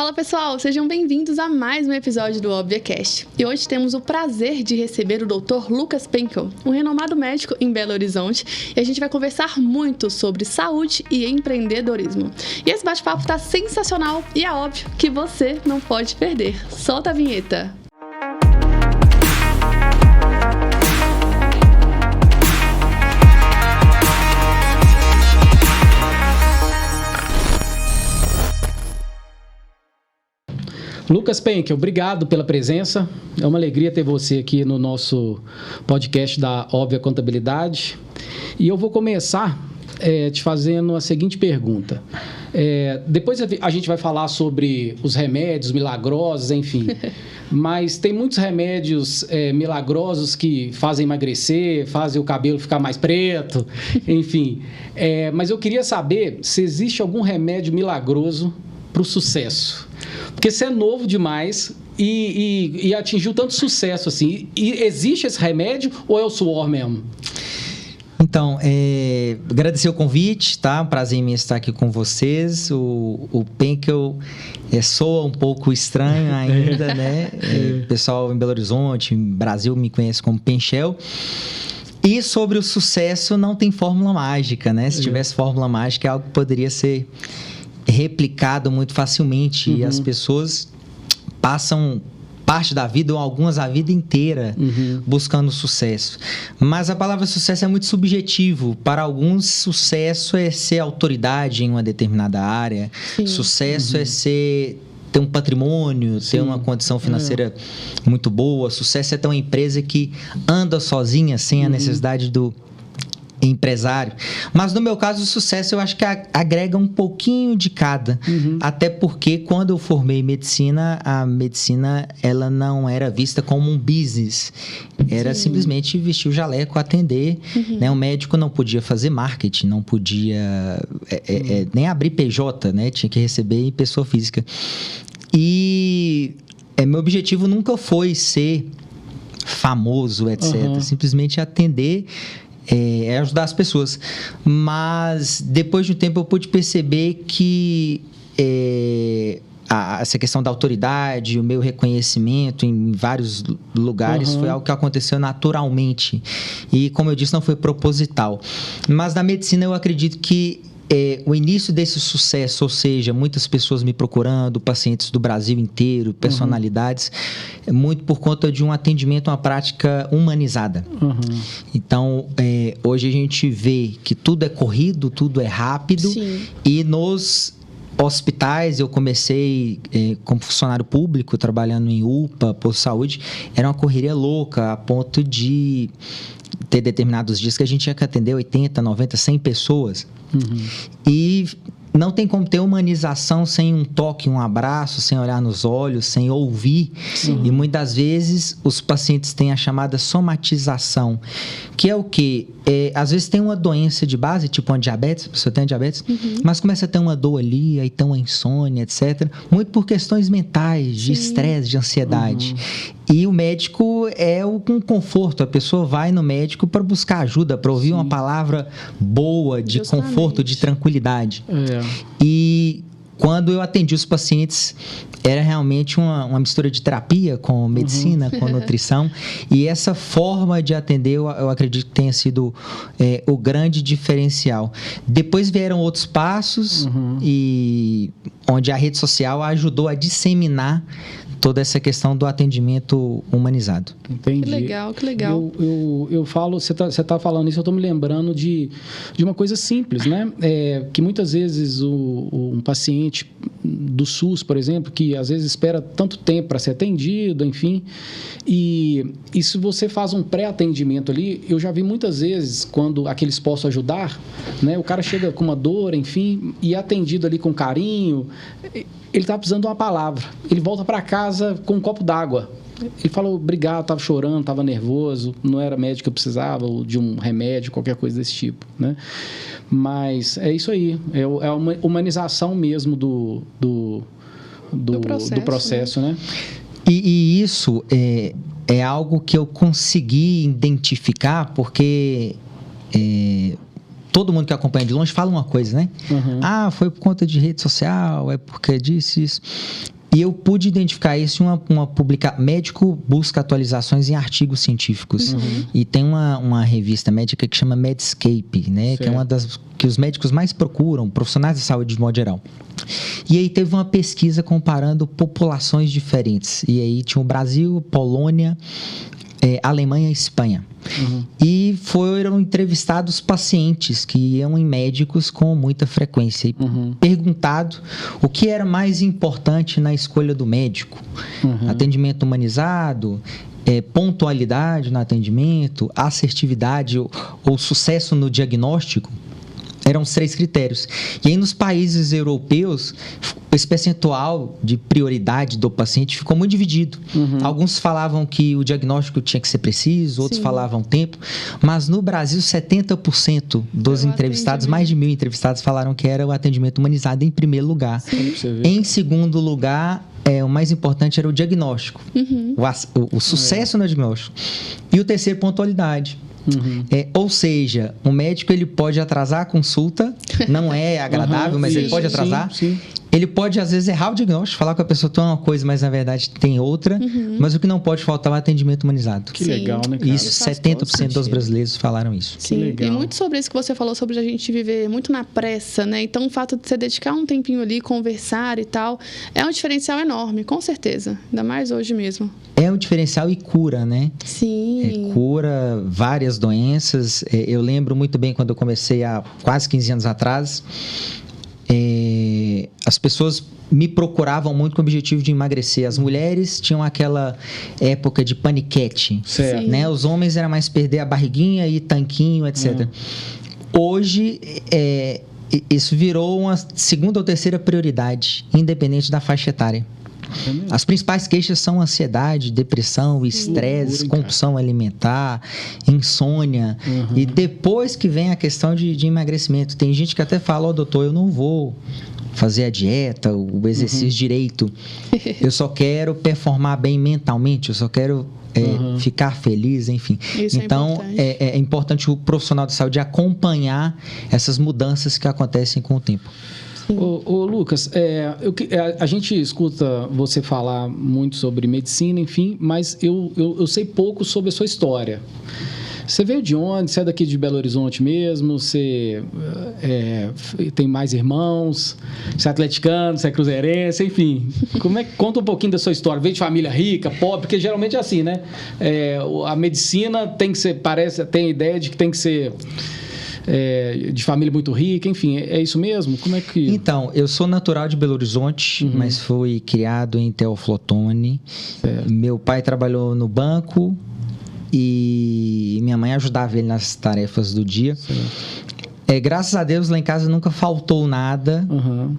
Fala pessoal, sejam bem-vindos a mais um episódio do ObviaCast. E hoje temos o prazer de receber o Dr. Lucas Penkel, um renomado médico em Belo Horizonte, e a gente vai conversar muito sobre saúde e empreendedorismo. E esse bate-papo tá sensacional e é óbvio que você não pode perder. Solta a vinheta! Lucas Penkel, obrigado pela presença. É uma alegria ter você aqui no nosso podcast da Óbvia Contabilidade. E eu vou começar te fazendo a seguinte pergunta. Depois a gente vai falar sobre os remédios milagrosos, enfim. Mas tem muitos remédios milagrosos que fazem emagrecer, fazem o cabelo ficar mais preto, enfim. Mas eu queria saber se existe algum remédio milagroso para o sucesso. Porque você é novo demais e atingiu tanto sucesso assim. E existe esse remédio ou é o suor mesmo? Então, agradecer o convite, tá? Um prazer imenso estar aqui com vocês. O Penkel soa um pouco estranho ainda, né? O pessoal em Belo Horizonte, em Brasil, me conhece como Penchel. E sobre o sucesso, não tem fórmula mágica, né? Se tivesse fórmula mágica, é algo que poderia ser replicado muito facilmente. E as pessoas passam parte da vida ou algumas a vida inteira buscando sucesso. Mas a palavra sucesso é muito subjetivo. Para alguns, sucesso é ser autoridade em uma determinada área. Sim. Sucesso é ter um patrimônio, ter uma condição financeira muito boa. Sucesso é ter uma empresa que anda sozinha, sem a necessidade do empresário. Mas no meu caso, o sucesso eu acho que agrega um pouquinho de cada. Até porque quando eu formei medicina, a medicina ela não era vista como um business. Era simplesmente vestir o jaleco, atender. Né? O médico não podia fazer marketing, não podia nem abrir PJ, né? Tinha que receber em pessoa física. E meu objetivo nunca foi ser famoso, etc. Simplesmente atender, ajudar as pessoas. Mas depois de um tempo eu pude perceber que essa questão da autoridade, o meu reconhecimento em vários lugares foi algo que aconteceu naturalmente. E como eu disse, não foi proposital. Mas na medicina eu acredito que o início desse sucesso, ou seja, muitas pessoas me procurando, pacientes do Brasil inteiro, personalidades, muito por conta de um atendimento, uma prática humanizada. Então, hoje a gente vê que tudo é corrido, tudo é rápido. Sim. E nos hospitais, eu comecei como funcionário público, trabalhando em UPA, posto de saúde, era uma correria louca, a ponto de ter determinados dias que a gente tinha que atender 80, 90, 100 pessoas. E não tem como ter humanização sem um toque, um abraço, sem olhar nos olhos, sem ouvir. E muitas vezes os pacientes têm a chamada somatização, que é o quê? Às vezes tem uma doença de base, tipo uma diabetes, a pessoa tem diabetes, mas começa a ter uma dor ali, aí tem uma insônia, etc. Muito por questões mentais, de estresse, de ansiedade. E o médico é um conforto. A pessoa vai no médico para buscar ajuda, para ouvir uma palavra boa, de conforto, de tranquilidade. E quando eu atendi os pacientes, era realmente uma mistura de terapia com medicina, com nutrição. E essa forma de atender, eu acredito que tenha sido o grande diferencial. Depois vieram outros passos, e onde a rede social ajudou a disseminar toda essa questão do atendimento humanizado. Entendi. Que legal, que legal. Eu falo, você tá falando isso, eu estou me lembrando de uma coisa simples, né? Que muitas vezes um paciente do SUS, por exemplo, que às vezes espera tanto tempo para ser atendido, enfim, e se você faz um pré-atendimento ali, eu já vi muitas vezes, quando aqueles posso ajudar, né? O cara chega com uma dor, enfim, e é atendido ali com carinho, ele está precisando de uma palavra, ele volta para casa com um copo d'água. Ele falou, obrigado, estava chorando, estava nervoso, não era médico que eu precisava, ou de um remédio, qualquer coisa desse tipo, né? Mas é isso aí, é uma humanização mesmo do processo, né? E isso é algo que eu consegui identificar, porque todo mundo que acompanha de longe fala uma coisa, né? Ah, foi por conta de rede social, é porque disse isso. E eu pude identificar isso em uma médico busca atualizações em artigos científicos. E tem uma revista médica que chama Medscape, né? Certo. Que é uma das que os médicos mais procuram, profissionais de saúde de modo geral. E aí teve uma pesquisa comparando populações diferentes. E aí tinha o Brasil, Polônia, Alemanha e Espanha. E foram entrevistados pacientes que iam em médicos com muita frequência e perguntado o que era mais importante na escolha do médico. Atendimento humanizado, pontualidade no atendimento, assertividade ou sucesso no diagnóstico. Eram os 3 critérios. E aí, nos países europeus, esse percentual de prioridade do paciente ficou muito dividido. Alguns falavam que o diagnóstico tinha que ser preciso, outros falavam tempo. Mas no Brasil, 70% dos entrevistados, mais de 1.000 entrevistados, falaram que era o atendimento humanizado em primeiro lugar. Em segundo lugar, o mais importante era o diagnóstico. O sucesso no diagnóstico. E o terceiro, pontualidade. Ou seja, o médico ele pode atrasar a consulta, não é agradável, mas ele pode atrasar. Ele pode, às vezes, errar o diagnóstico, falar que a pessoa tem uma coisa, mas na verdade tem outra. Mas o que não pode faltar é o atendimento humanizado. Que legal, né, cara? Isso, 70% dos brasileiros falaram isso. Sim, e muito sobre isso que você falou, sobre a gente viver muito na pressa, né? Então, o fato de você dedicar um tempinho ali, conversar e tal, é um diferencial enorme, com certeza. Ainda mais hoje mesmo. É um diferencial e cura, né? Sim. Cura várias doenças. Eu lembro muito bem quando eu comecei há quase 15 anos atrás. As pessoas me procuravam muito com o objetivo de emagrecer. As mulheres tinham aquela época de paniquete, né? Os homens era mais perder a barriguinha e tanquinho, etc. Hoje, isso virou uma segunda ou terceira prioridade, independente da faixa etária. As principais queixas são ansiedade, depressão, estresse, compulsão alimentar, insônia. E depois que vem a questão de emagrecimento. Tem gente que até fala, doutor, eu não vou fazer a dieta, o exercício direito. Eu só quero performar bem mentalmente, eu só quero ficar feliz, enfim. Isso então, é importante o profissional de saúde acompanhar essas mudanças que acontecem com o tempo. Ô Lucas, a gente escuta você falar muito sobre medicina, enfim, mas eu sei pouco sobre a sua história. Você veio de onde? Você é daqui de Belo Horizonte mesmo? Você tem mais irmãos? Você é atleticano? Você é cruzeirense? Enfim, conta um pouquinho da sua história. Veio de família rica, pobre? Porque geralmente é assim, né? A medicina tem que ser, tem a ideia de que tem que ser de família muito rica, enfim, é isso mesmo? Como é que... Então, eu sou natural de Belo Horizonte, mas fui criado em Teófilo Otoni. Meu pai trabalhou no banco e minha mãe ajudava ele nas tarefas do dia. Graças a Deus, lá em casa nunca faltou nada,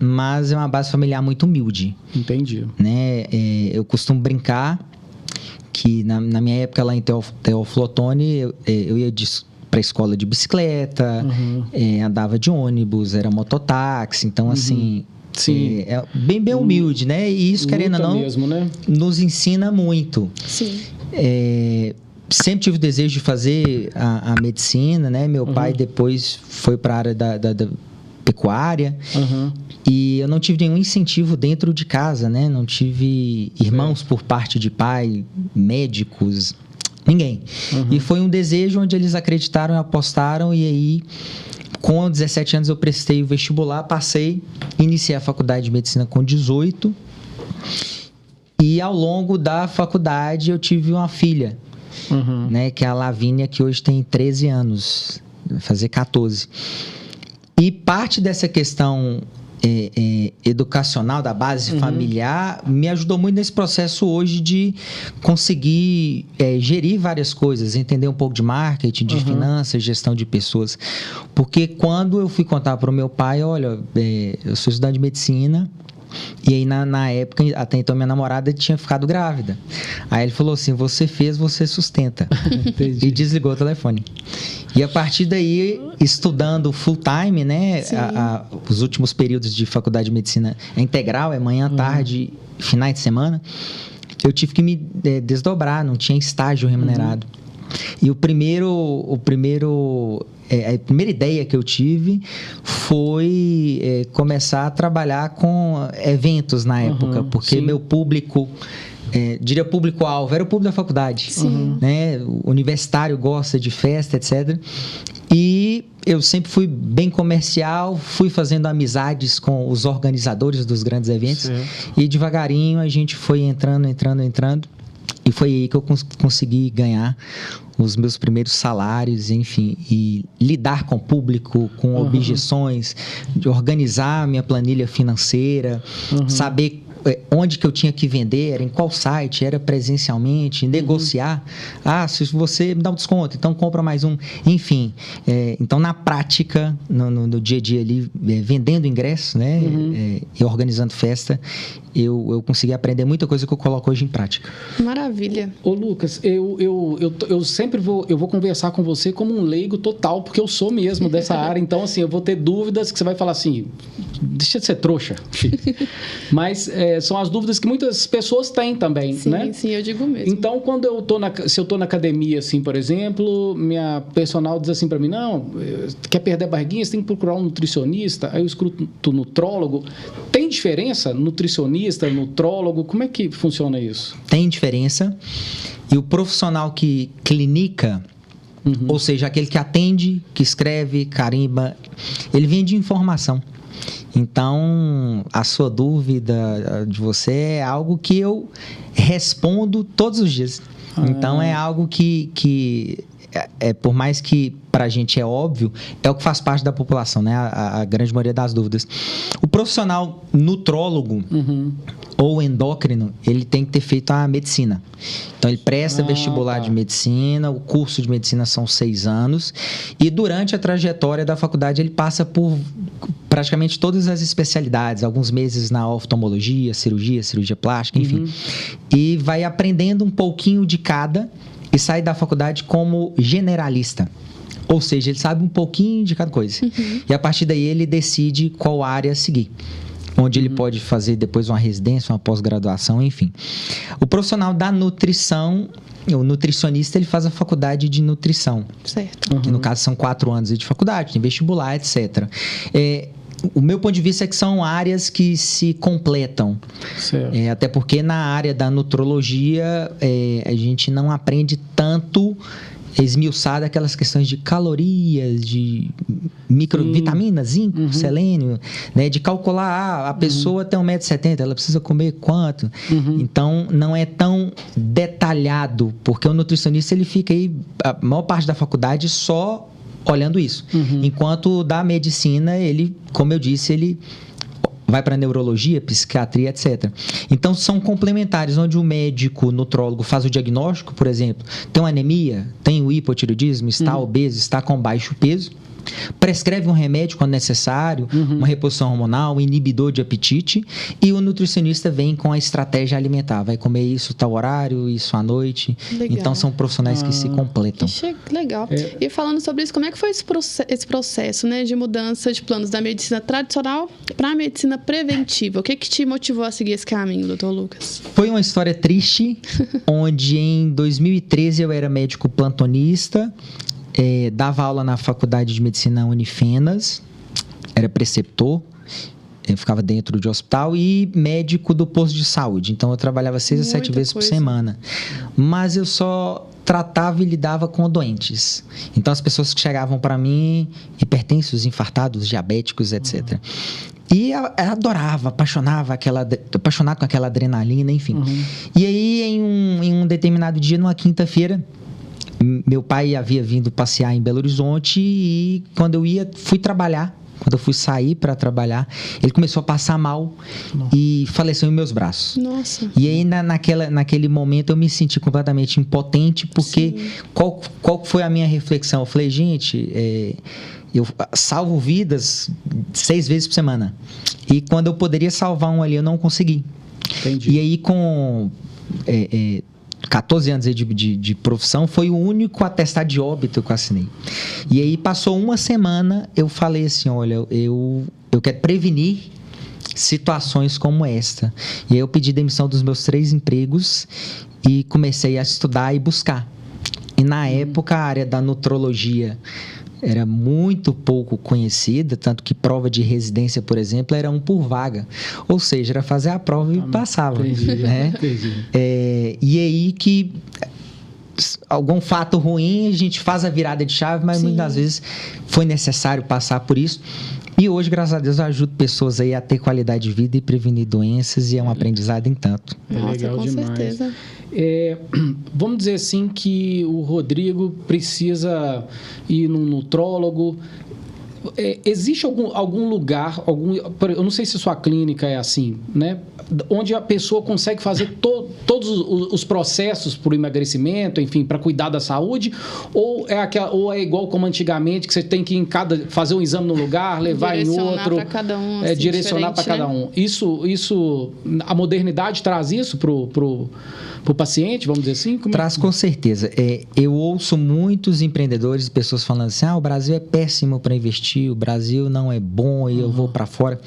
mas é uma base familiar muito humilde. Entendi. Né? Eu costumo brincar que na minha época lá em Teófilo Otoni, eu ia para a escola de bicicleta, andava de ônibus, era mototáxi, então assim... Sim. Bem humilde, né? E isso, querendo ou não, mesmo, né? nos ensina muito. Sim. Sempre tive o desejo de fazer a medicina, né? Meu pai depois foi para a área da pecuária. E eu não tive nenhum incentivo dentro de casa, né? Não tive irmãos por parte de pai, médicos, ninguém. E foi um desejo onde eles acreditaram e apostaram, e aí, com 17 anos, eu prestei o vestibular, passei, iniciei a faculdade de medicina com 18. E ao longo da faculdade, eu tive uma filha, né? Que é a Lavínia, que hoje tem 13 anos, vai fazer 14. E parte dessa questão educacional, da base familiar, me ajudou muito nesse processo hoje de conseguir gerir várias coisas, entender um pouco de marketing, de finanças, gestão de pessoas. Porque quando eu fui contar para o meu pai, olha, eu sou estudante de medicina, e aí na época, até então minha namorada tinha ficado grávida. Aí ele falou assim, você fez, você sustenta. E desligou o telefone. E a partir daí, estudando full time, né? Os últimos períodos de faculdade de medicina é integral, é manhã, tarde, finais de semana. Eu tive que me desdobrar, não tinha estágio remunerado. E a primeira ideia que eu tive foi começar a trabalhar com eventos na época, porque meu público, diria público-alvo, era o público da faculdade. Né? O universitário gosta de festa, etc. E eu sempre fui bem comercial, fui fazendo amizades com os organizadores dos grandes eventos. E devagarinho a gente foi entrando. E foi aí que eu consegui ganhar os meus primeiros salários, enfim, e lidar com o público, com objeções, de organizar a minha planilha financeira, saber onde que eu tinha que vender, era em qual site, era presencialmente, negociar. Se você me dá um desconto, então compra mais um. Enfim, então na prática, no dia a dia ali, vendendo ingressos, né, e organizando festa, eu consegui aprender muita coisa que eu coloco hoje em prática. Maravilha. Ô Lucas, eu sempre vou conversar com você como um leigo total, porque eu sou mesmo dessa área, então assim, eu vou ter dúvidas que você vai falar assim, deixa de ser trouxa, filho. Mas são as dúvidas que muitas pessoas têm também, né? Sim, eu digo mesmo. Então, quando se eu tô na academia, assim, por exemplo, minha personal diz assim para mim, não, quer perder a barriguinha, você tem que procurar um nutricionista, aí eu escuto nutrólogo. Tem diferença nutricionista, nutrólogo? Como é que funciona isso? Tem diferença. E o profissional que clinica, ou seja, aquele que atende, que escreve, carimba, ele vende informação. Então, a sua dúvida de você é algo que eu respondo todos os dias. Então, é algo que por mais que para a gente é óbvio, é o que faz parte da população, né? A grande maioria das dúvidas. O profissional nutrólogo ou endócrino, ele tem que ter feito a medicina. Então, ele presta vestibular de medicina, o curso de medicina são 6 anos, e durante a trajetória da faculdade ele passa por praticamente todas as especialidades, alguns meses na oftalmologia, cirurgia plástica, enfim. E vai aprendendo um pouquinho de cada e sai da faculdade como generalista. Ou seja, ele sabe um pouquinho de cada coisa. E a partir daí ele decide qual área seguir. Onde ele pode fazer depois uma residência, uma pós-graduação, enfim. O profissional da nutrição, o nutricionista, ele faz a faculdade de nutrição. Certo. Que no caso são 4 anos de faculdade, tem vestibular, etc. O meu ponto de vista é que são áreas que se completam. Certo. Até porque na área da nutrologia a gente não aprende tanto esmiuçado aquelas questões de calorias, de microvitaminas, zinco, selênio, né? De calcular, a pessoa tem 1,70 m, ela precisa comer quanto. Então, não é tão detalhado, porque o nutricionista ele fica aí, a maior parte da faculdade, só olhando isso. Enquanto da medicina, ele, como eu disse, ele vai para neurologia, psiquiatria, etc. Então, são complementares, onde o médico nutrólogo faz o diagnóstico, por exemplo, tem uma anemia, tem o hipotireoidismo, está obeso, está com baixo peso, prescreve um remédio quando necessário, uma reposição hormonal, um inibidor de apetite, e o nutricionista vem com a estratégia alimentar, vai comer isso tal horário, isso à noite. Legal. Então são profissionais que se completam. Legal. E falando sobre isso, como é que foi esse processo, né, de mudança de planos da medicina tradicional para a medicina preventiva? O que te motivou a seguir esse caminho, doutor Lucas? Foi uma história triste, onde em 2013 eu era médico plantonista, dava aula na faculdade de medicina Unifenas, era preceptor, eu ficava dentro de hospital e médico do posto de saúde. Então, eu trabalhava 6 a 7 vezes por semana. Mas eu só tratava e lidava com doentes. Então, as pessoas que chegavam para mim, hipertensos, infartados, diabéticos, etc. E eu adorava, apaixonado com aquela adrenalina, enfim. E aí, em um determinado dia, numa quinta-feira, meu pai havia vindo passear em Belo Horizonte e quando eu fui sair para trabalhar, ele começou a passar mal e faleceu em meus braços. Nossa. E aí, naquele momento, eu me senti completamente impotente, porque qual foi a minha reflexão? Eu falei, gente, eu salvo vidas 6 vezes por semana. E quando eu poderia salvar um ali, eu não consegui. Entendi. E aí, com 14 anos de profissão, foi o único atestado de óbito que eu assinei. E aí passou uma semana, eu falei assim, olha, eu quero prevenir situações como esta. E aí eu pedi demissão dos meus 3 empregos e comecei a estudar e buscar. E na época a área da nutrologia era muito pouco conhecida, tanto que prova de residência, por exemplo, era 1 por vaga. Ou seja, era fazer a prova e passava. Entendi, né? entendi. E aí que algum fato ruim, a gente faz a virada de chave, mas muitas das vezes foi necessário passar por isso. E hoje, graças a Deus, eu ajudo pessoas aí a ter qualidade de vida e prevenir doenças, e é um aprendizado em tanto. Nossa, legal com demais. certeza. Vamos dizer assim que o Rodrigo precisa ir num nutrólogo. Existe algum lugar, eu não sei se sua clínica é assim, né? Onde a pessoa consegue fazer todos os processos para o emagrecimento, enfim, para cuidar da saúde, ou é igual como antigamente, que você tem que fazer um exame no lugar, levar em outro, para cada um, assim, direcionar para cada um. Isso, a modernidade traz isso pro paciente, vamos dizer assim? Traz com certeza. Eu ouço muitos empreendedores, pessoas falando assim, o Brasil é péssimo para investir, o Brasil não é bom e eu vou para fora.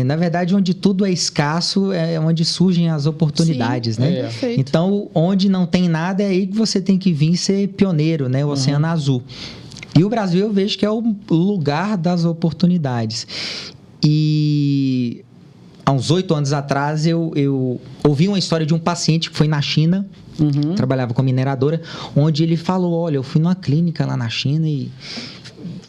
Na verdade, onde tudo é escasso é onde surgem as oportunidades, né? Então, onde não tem nada, é aí que você tem que vir ser pioneiro, né? O Oceano Azul. E o Brasil eu vejo que é o lugar das oportunidades. E há uns 8 anos atrás, eu ouvi uma história de um paciente que foi na China, trabalhava com mineradora, onde ele falou, olha, eu fui numa clínica lá na China e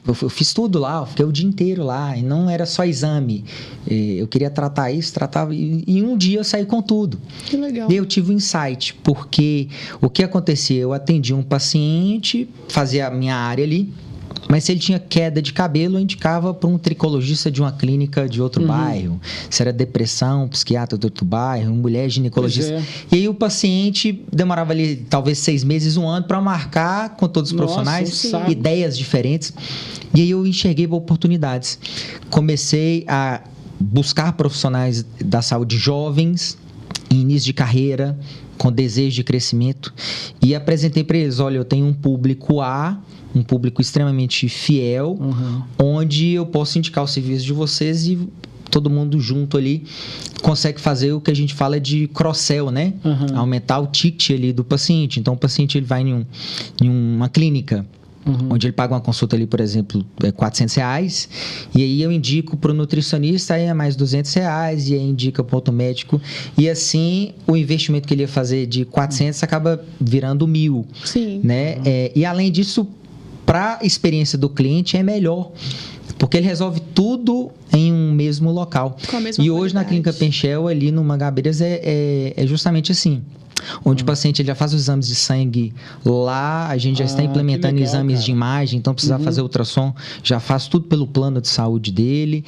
eu fiz tudo lá, eu fiquei o dia inteiro lá, e não era só exame. Eu queria tratar isso, tratava, e um dia eu saí com tudo. Que legal. E eu tive um insight, porque o que acontecia? Eu atendia um paciente, fazia a minha área ali, mas se ele tinha queda de cabelo, eu indicava para um tricologista de uma clínica de outro bairro. Se era depressão, psiquiatra de outro bairro, mulher ginecologista. E aí o paciente demorava ali talvez 6 meses, 1 ano para marcar com todos os profissionais, ideias diferentes. E aí eu enxerguei oportunidades. Comecei a buscar profissionais da saúde jovens, em início de carreira, com desejo de crescimento, e apresentei para eles, olha, eu tenho um público A, um público extremamente fiel, onde eu posso indicar o serviço de vocês e todo mundo junto ali consegue fazer o que a gente fala de cross-sell, né? Aumentar o ticket ali do paciente. Então, o paciente ele vai em uma clínica, onde ele paga uma consulta ali, por exemplo, R$400, e aí eu indico para o nutricionista, aí é mais R$200, e aí indica para outro médico, e assim o investimento que ele ia fazer de 400 acaba virando 1.000, né? E além disso, para a experiência do cliente é melhor, porque ele resolve tudo em um mesmo local. E hoje na Clínica Penchel, ali no Mangabeiras, é justamente assim. Onde o paciente ele já faz os exames de sangue lá, a gente já está implementando exames de imagem, então precisa fazer ultrassom, já faz tudo pelo plano de saúde dele.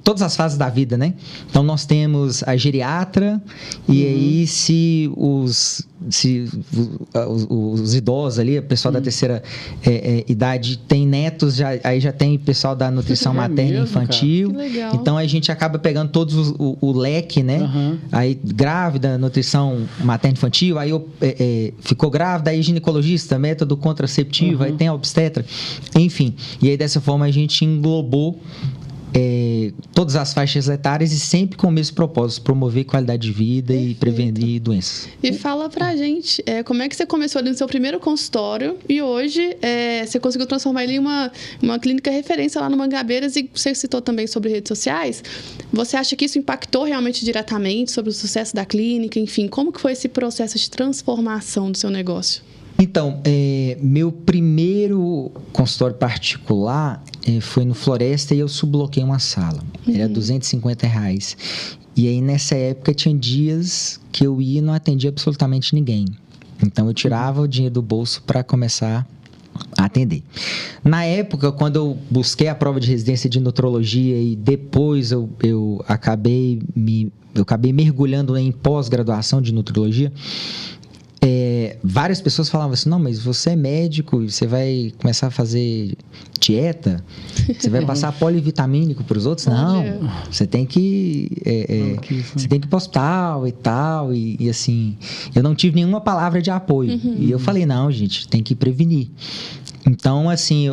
Todas as fases da vida, né? Então nós temos a geriatra, e aí se os idosos ali, o pessoal da terceira idade tem netos, aí já tem pessoal da nutrição materna e infantil. Então a gente acaba pegando todos o leque, né? Aí grávida, nutrição materna infantil, aí ficou grávida, aí ginecologista, método contraceptivo, aí tem a obstetra, enfim. E aí dessa forma a gente englobou todas as faixas etárias e sempre com o mesmo propósito, promover qualidade de vida e prevenir doenças. E fala pra gente, como é que você começou ali no seu primeiro consultório e hoje você conseguiu transformar ele em uma clínica referência lá no Mangabeiras, e você citou também sobre redes sociais. Você acha que isso impactou realmente diretamente sobre o sucesso da clínica? Enfim, como que foi esse processo de transformação do seu negócio? Então, meu primeiro consultório particular foi no Floresta e eu subloquei uma sala. Era R$250. E aí, nessa época, tinha dias que eu ia e não atendia absolutamente ninguém. Então, eu tirava o dinheiro do bolso para começar a atender. Na época, quando eu busquei a prova de residência de nutrologia e depois eu acabei mergulhando em pós-graduação de nutrologia, várias pessoas falavam assim, não, mas você é médico e você vai começar a fazer dieta? Você vai passar polivitamínico para os outros? Não, você tem que você tem que ir para o hospital e tal, e assim, eu não tive nenhuma palavra de apoio. E eu falei, não, gente, tem que prevenir. Então, assim,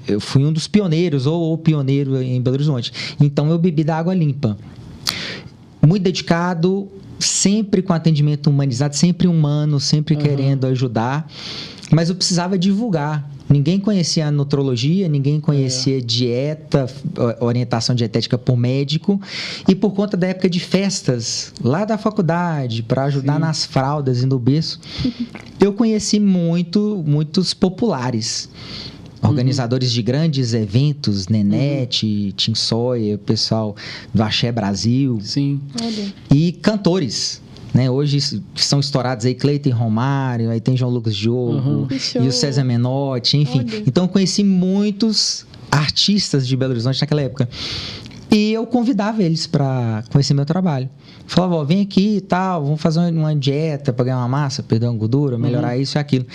eu fui um dos pioneiros, ou pioneiro em Belo Horizonte. Então, eu bebi da água limpa. muito dedicado, sempre com atendimento humanizado, sempre humano, sempre querendo ajudar. Mas eu precisava divulgar. Ninguém conhecia a nutrologia, ninguém conhecia dieta, orientação dietética por médico. E por conta da época de festas, lá da faculdade, para ajudar nas fraldas e no berço, eu conheci muitos populares. Organizadores de grandes eventos, Nenete, Tim Sawyer, o pessoal do Axé Brasil. Sim. E cantores. Né? Hoje são estourados aí Cleiton Romário, aí tem João Lucas Diogo e o César Menotti, enfim. Olha. Então eu conheci muitos artistas de Belo Horizonte naquela época. E eu convidava eles para conhecer meu trabalho. Falava, ó, vem aqui e tal, vamos fazer uma dieta para ganhar uma massa, perder uma gordura, melhorar isso e aquilo.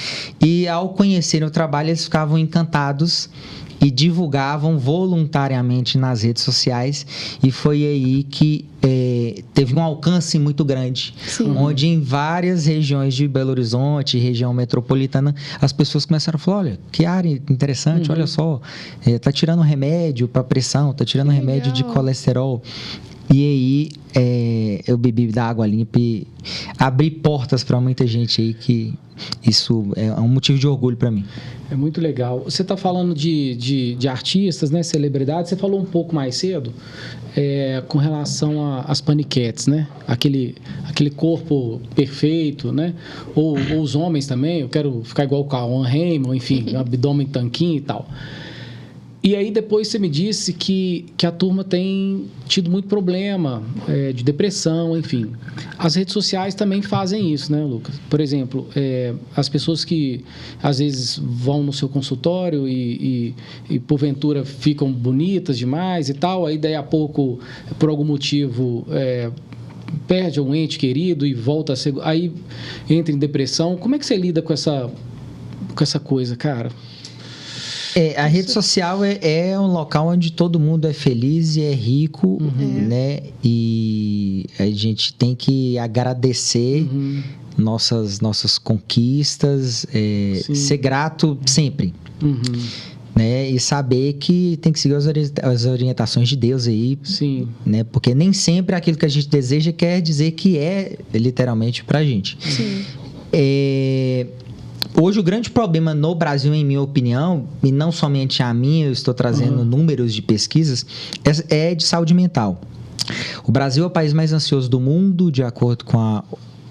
E ao conhecerem o trabalho, eles ficavam encantados e divulgavam voluntariamente nas redes sociais, e foi aí que teve um alcance muito grande. Sim. Onde em várias regiões de Belo Horizonte, região metropolitana, as pessoas começaram a falar, olha, que área interessante, olha só, tá tirando remédio para pressão, tá tirando remédio de colesterol. E aí eu bebi da água limpa e abri portas para muita gente aí, que isso é um motivo de orgulho para mim. É muito legal. Você está falando de artistas, né, celebridades. Você falou um pouco mais cedo com relação às paniquetes, né? Aquele corpo perfeito, né? Ou os homens também. Eu quero ficar igual o Cauã Raymond, enfim, abdômen tanquinho e tal. E aí depois você me disse que a turma tem tido muito problema de depressão, enfim. As redes sociais também fazem isso, né, Lucas? Por exemplo, as pessoas que às vezes vão no seu consultório e porventura ficam bonitas demais e tal, aí daí a pouco, por algum motivo, perde um ente querido e volta a ser... Aí entra em depressão. Como é que você lida com essa coisa, cara? A rede social é um local onde todo mundo é feliz e é rico, né? E a gente tem que agradecer nossas conquistas, ser grato sempre, né? E saber que tem que seguir as orientações de Deus aí, Sim. né? Porque nem sempre aquilo que a gente deseja quer dizer que é literalmente pra gente. Sim. Hoje o grande problema no Brasil, em minha opinião, e não somente a minha, eu estou trazendo números de pesquisas, é de saúde mental. O Brasil é o país mais ansioso do mundo, de acordo com a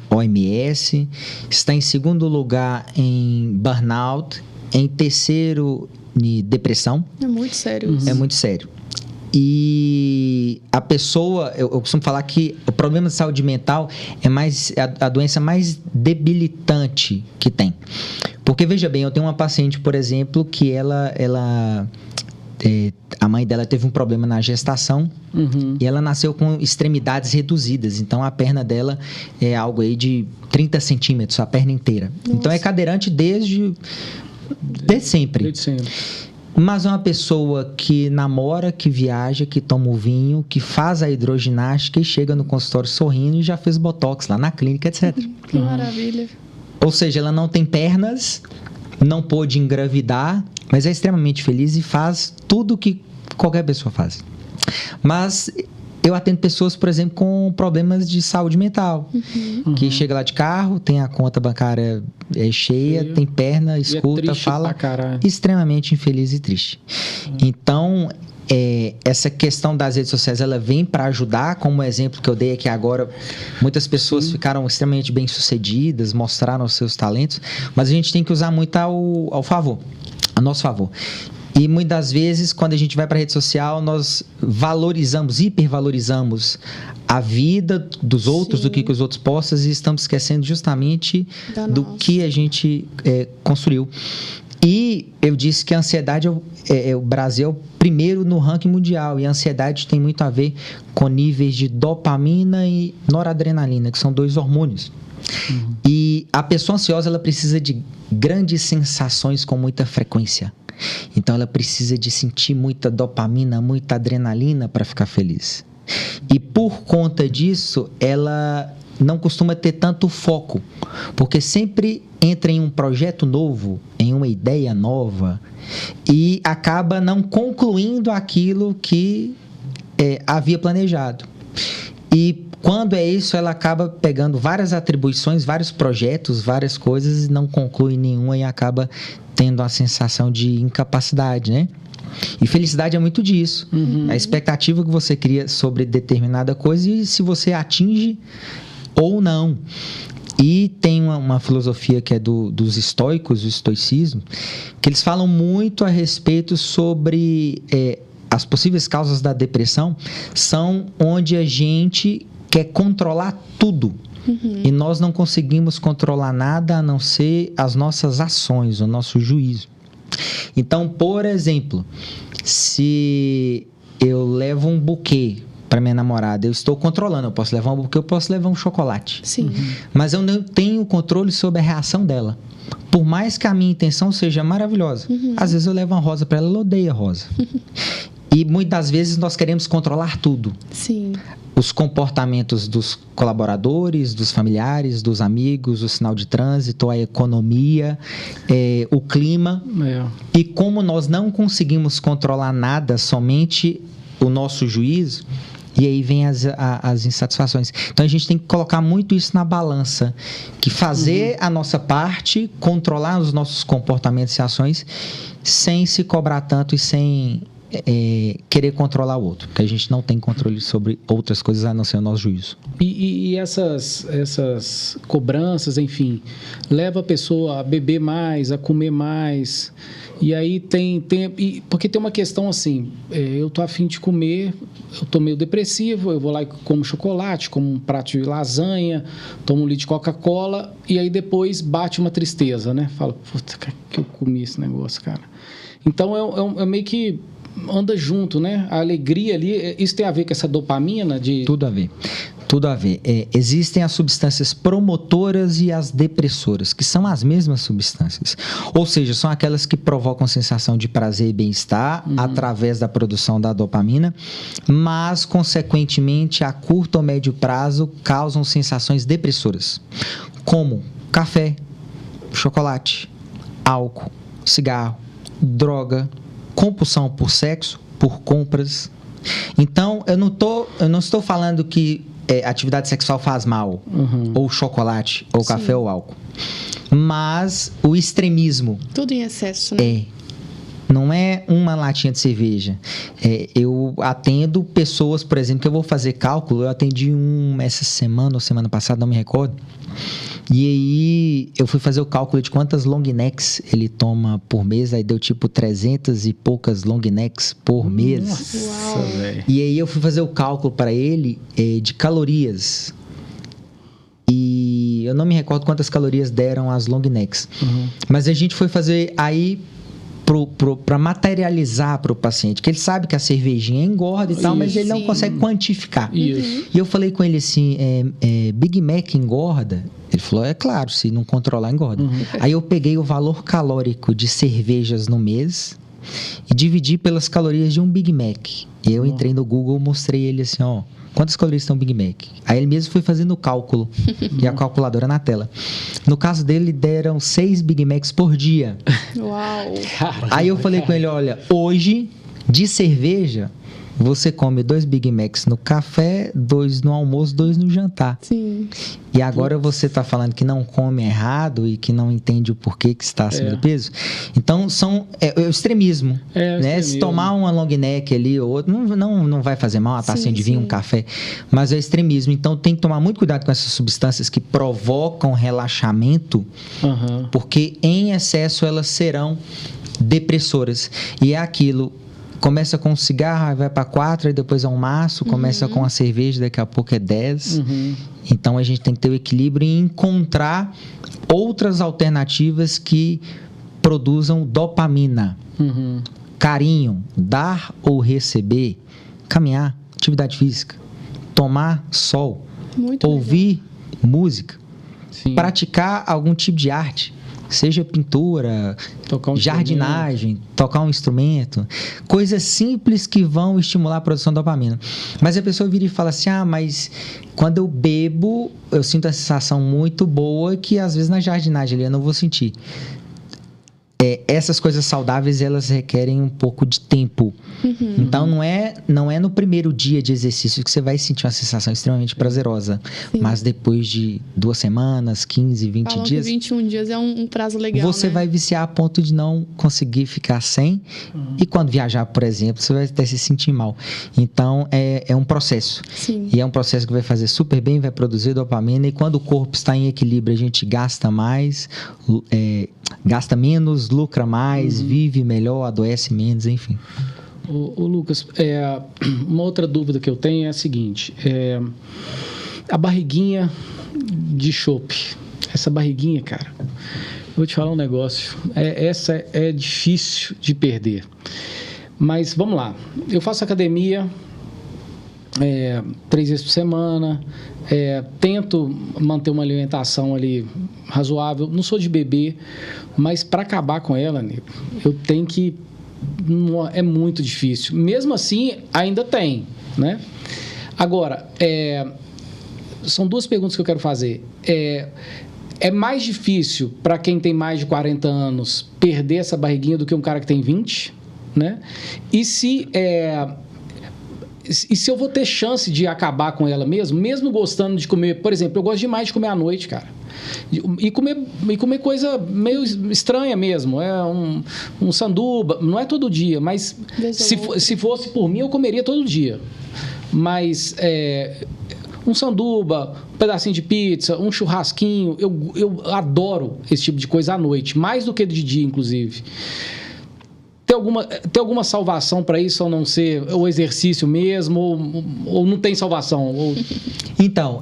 OMS, está em segundo lugar em burnout, em terceiro em depressão. É muito sério isso. É muito sério. E a pessoa, eu costumo falar que o problema de saúde mental é a doença mais debilitante que tem. Porque, veja bem, eu tenho uma paciente, por exemplo, que a mãe dela teve um problema na gestação e ela nasceu com extremidades reduzidas. Então, a perna dela é algo aí de 30 centímetros, a perna inteira. Nossa. Então, é cadeirante desde sempre. Desde sempre. Mas é uma pessoa que namora, que viaja, que toma o vinho, que faz a hidroginástica e chega no consultório sorrindo e já fez botox lá na clínica, etc. Que maravilha. Ou seja, ela não tem pernas, não pôde engravidar, mas é extremamente feliz e faz tudo que qualquer pessoa faz. Mas eu atendo pessoas, por exemplo, com problemas de saúde mental, que chega lá de carro, tem a conta bancária cheia, tem perna, escuta, fala, extremamente infeliz e triste. Então, essa questão das redes sociais, ela vem para ajudar, como o exemplo que eu dei aqui agora. Muitas pessoas ficaram extremamente bem-sucedidas, mostraram os seus talentos, mas a gente tem que usar muito a nosso favor. E muitas vezes, quando a gente vai para a rede social, nós hipervalorizamos a vida dos outros, do que os outros postam, e estamos esquecendo justamente do que a gente construiu. E eu disse que a ansiedade, o Brasil é o primeiro no ranking mundial, e a ansiedade tem muito a ver com níveis de dopamina e noradrenalina, que são 2 hormônios. E a pessoa ansiosa, ela precisa de grandes sensações com muita frequência. Então, ela precisa de sentir muita dopamina, muita adrenalina para ficar feliz. E por conta disso, ela não costuma ter tanto foco, porque sempre entra em um projeto novo, em uma ideia nova, e acaba não concluindo aquilo que havia planejado. E Quando é isso, ela acaba pegando várias atribuições, vários projetos, várias coisas e não conclui nenhuma e acaba tendo a sensação de incapacidade, né? E felicidade é muito disso. A expectativa que você cria sobre determinada coisa e se você atinge ou não. E tem uma filosofia que é dos estoicos, o estoicismo, que eles falam muito a respeito sobre as possíveis causas da depressão são onde a gente quer controlar tudo. E nós não conseguimos controlar nada a não ser as nossas ações, o nosso juízo. Então, por exemplo, se eu levo um buquê para minha namorada, eu estou controlando, eu posso levar um buquê, eu posso levar um chocolate. Sim. Mas eu não tenho controle sobre a reação dela. Por mais que a minha intenção seja maravilhosa. Às vezes eu levo uma rosa para ela, ela odeia rosa. E muitas vezes nós queremos controlar tudo. Sim. Os comportamentos dos colaboradores, dos familiares, dos amigos, o sinal de trânsito, a economia, o clima. E como nós não conseguimos controlar nada, somente o nosso juízo, e aí vem as insatisfações. Então a gente tem que colocar muito isso na balança, que fazer a nossa parte, controlar os nossos comportamentos e ações, sem se cobrar tanto e sem querer controlar o outro, porque a gente não tem controle sobre outras coisas a não ser o nosso juízo. E essas cobranças, enfim, leva a pessoa a beber mais, a comer mais. E aí porque tem uma questão assim, eu tô a fim de comer, eu tô meio depressivo, eu vou lá e como chocolate, como um prato de lasanha, tomo um litro de Coca-Cola, e aí depois bate uma tristeza, né? Fala, puta, que eu comi esse negócio, cara. Então é meio que anda junto, né? A alegria ali, isso tem a ver com essa dopamina de... Tudo a ver. Tudo a ver. Existem as substâncias promotoras e as depressoras, que são as mesmas substâncias. Ou seja, são aquelas que provocam sensação de prazer e bem-estar através da produção da dopamina, mas, consequentemente, a curto ou médio prazo, causam sensações depressoras, como café, chocolate, álcool, cigarro, droga, compulsão por sexo, por compras. Então, eu não estou falando que atividade sexual faz mal, ou chocolate, ou café, ou álcool. Mas o extremismo... Tudo em excesso, né? Não é uma latinha de cerveja. Eu atendo pessoas, por exemplo, que eu vou fazer cálculo. Eu atendi essa semana ou semana passada, não me recordo. E aí eu fui fazer o cálculo de quantas long necks ele toma por mês. Aí deu tipo 300 e poucas long necks por mês. Nossa, velho. E aí eu fui fazer o cálculo para ele de calorias. E eu não me recordo quantas calorias deram as long necks. Mas a gente foi fazer aí para materializar para o paciente, que ele sabe que a cervejinha engorda e tal, mas ele não consegue quantificar. E eu falei com ele assim, Big Mac engorda? Ele falou, é claro, se não controlar, engorda. Aí eu peguei o valor calórico de cervejas no mês e dividi pelas calorias de um Big Mac. E eu entrei no Google, mostrei ele assim, ó, quantas calorias tem um Big Mac? Aí ele mesmo foi fazendo o cálculo e a calculadora na tela. No caso dele, deram 6 Big Macs por dia. Uau! Aí eu falei com ele, olha, hoje, de cerveja, você come 2 Big Macs no café, 2 no almoço, 2 no jantar. Sim. E agora você está falando que não come errado e que não entende o porquê que está acima do peso. Então, é o extremismo. Né? Se tomar uma long neck ali ou outro, não vai fazer mal, uma tacinha de vinho, um café. Mas é extremismo. Então, tem que tomar muito cuidado com essas substâncias que provocam relaxamento, porque em excesso elas serão depressoras. E é aquilo... Começa com um cigarro, aí vai para 4, aí depois é um maço, começa com a cerveja, daqui a pouco é 10. Então a gente tem que ter o equilíbrio e encontrar outras alternativas que produzam dopamina. Carinho, dar ou receber, caminhar, atividade física, tomar sol, ouvir música, praticar algum tipo de arte. Seja pintura, jardinagem, tocar um instrumento. Coisas simples que vão estimular a produção de dopamina. Mas a pessoa vira e fala assim, mas quando eu bebo, eu sinto a sensação muito boa que às vezes na jardinagem ali eu não vou sentir. essas coisas saudáveis, elas requerem um pouco de tempo. Então, não é no primeiro dia de exercício que você vai sentir uma sensação extremamente prazerosa. Sim. Mas depois de 2 semanas, 15, 20 Falam dias... que 21 dias é um prazo legal, você vai viciar a ponto de não conseguir ficar sem. E quando viajar, por exemplo, você vai até se sentir mal. Então, é um processo. Sim. E é um processo que vai fazer super bem, vai produzir dopamina. E quando o corpo está em equilíbrio, a gente gasta mais... gasta menos, lucra mais, vive melhor, adoece menos, enfim. Ô Lucas, uma outra dúvida que eu tenho é a seguinte, a barriguinha de chope, essa barriguinha, cara, vou te falar um negócio, essa é difícil de perder, mas vamos lá, eu faço academia 3 vezes por semana, tento manter uma alimentação ali razoável, não sou de beber, mas para acabar com ela, eu tenho que... é muito difícil. Mesmo assim, ainda tem, né? Agora, são 2 perguntas que eu quero fazer. É mais difícil para quem tem mais de 40 anos perder essa barriguinha do que um cara que tem 20, né? E se eu vou ter chance de acabar com ela mesmo gostando de comer... Por exemplo, eu gosto demais de comer à noite, cara. E comer coisa meio estranha mesmo. Um sanduba, não é todo dia, mas se fosse por mim, eu comeria todo dia. Mas um sanduba, um pedacinho de pizza, um churrasquinho, eu adoro esse tipo de coisa à noite, mais do que de dia, inclusive. Tem alguma salvação para isso, ou não ser o exercício mesmo, ou não tem salvação? Então,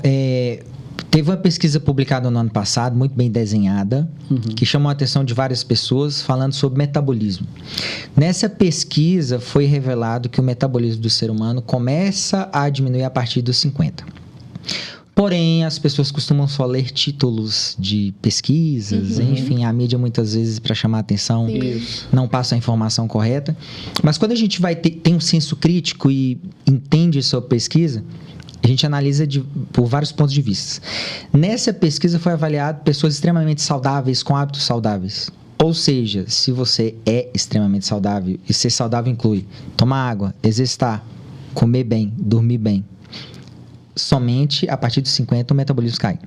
teve uma pesquisa publicada no ano passado, muito bem desenhada, que chamou a atenção de várias pessoas falando sobre metabolismo. Nessa pesquisa foi revelado que o metabolismo do ser humano começa a diminuir a partir dos 50. Porém, as pessoas costumam só ler títulos de pesquisas, enfim, a mídia muitas vezes, para chamar a atenção, não passa a informação correta. Mas quando a gente tem um senso crítico e entende sobre pesquisa, a gente analisa por vários pontos de vista. Nessa pesquisa foi avaliado pessoas extremamente saudáveis, com hábitos saudáveis. Ou seja, se você é extremamente saudável, e ser saudável inclui tomar água, exercitar, comer bem, dormir bem, somente a partir dos 50 o metabolismo cai.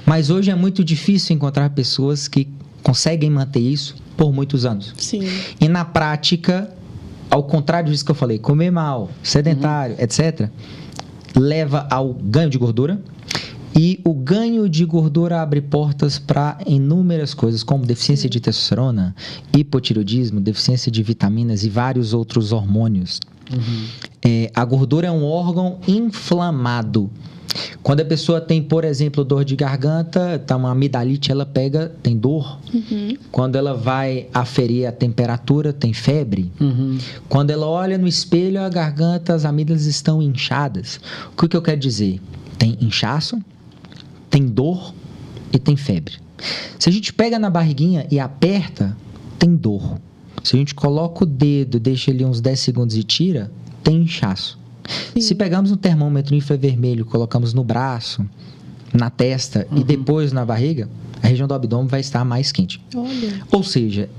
Mas hoje é muito difícil encontrar pessoas que conseguem manter isso por muitos anos. Sim. E na prática, ao contrário disso que eu falei, comer mal, sedentário, etc., leva ao ganho de gordura. E o ganho de gordura abre portas para inúmeras coisas, como deficiência de testosterona, hipotireoidismo, deficiência de vitaminas e vários outros hormônios. A gordura é um órgão inflamado. Quando a pessoa tem, por exemplo, dor de garganta, tá uma amidalite, ela tem dor. Quando ela vai aferir a temperatura, tem febre. Quando ela olha no espelho, a garganta, as amígdalas estão inchadas. O que eu quero dizer? Tem inchaço, tem dor e tem febre. Se a gente pega na barriguinha e aperta, tem dor. Se a gente coloca o dedo, deixa ele uns 10 segundos e tira, tem inchaço. Sim. Se pegamos um termômetro infravermelho, colocamos no braço, na testa e depois na barriga, a região do abdômen vai estar mais quente. Olha. Ou seja,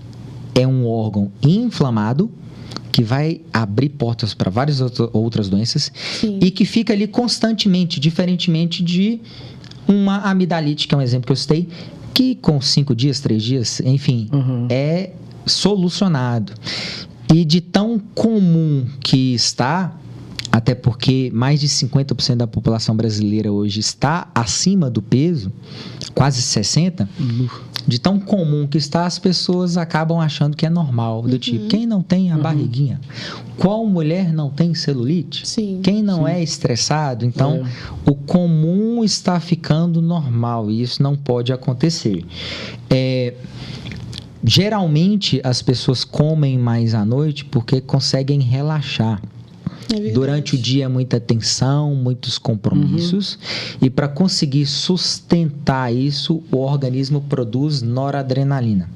é um órgão inflamado que vai abrir portas para várias outras doenças. Sim. E que fica ali constantemente, diferentemente de uma amidalite, que é um exemplo que eu citei, que com 5 dias, 3 dias, enfim, é solucionado. E de tão comum que está, até porque mais de 50% da população brasileira hoje está acima do peso, quase 60%, de tão comum que está, as pessoas acabam achando que é normal, do tipo, quem não tem a barriguinha? Qual mulher não tem celulite? Sim. Quem não é estressado? Então, o comum está ficando normal e isso não pode acontecer. Geralmente, as pessoas comem mais à noite porque conseguem relaxar. Durante o dia, muita tensão, muitos compromissos. E para conseguir sustentar isso, o organismo produz noradrenalina.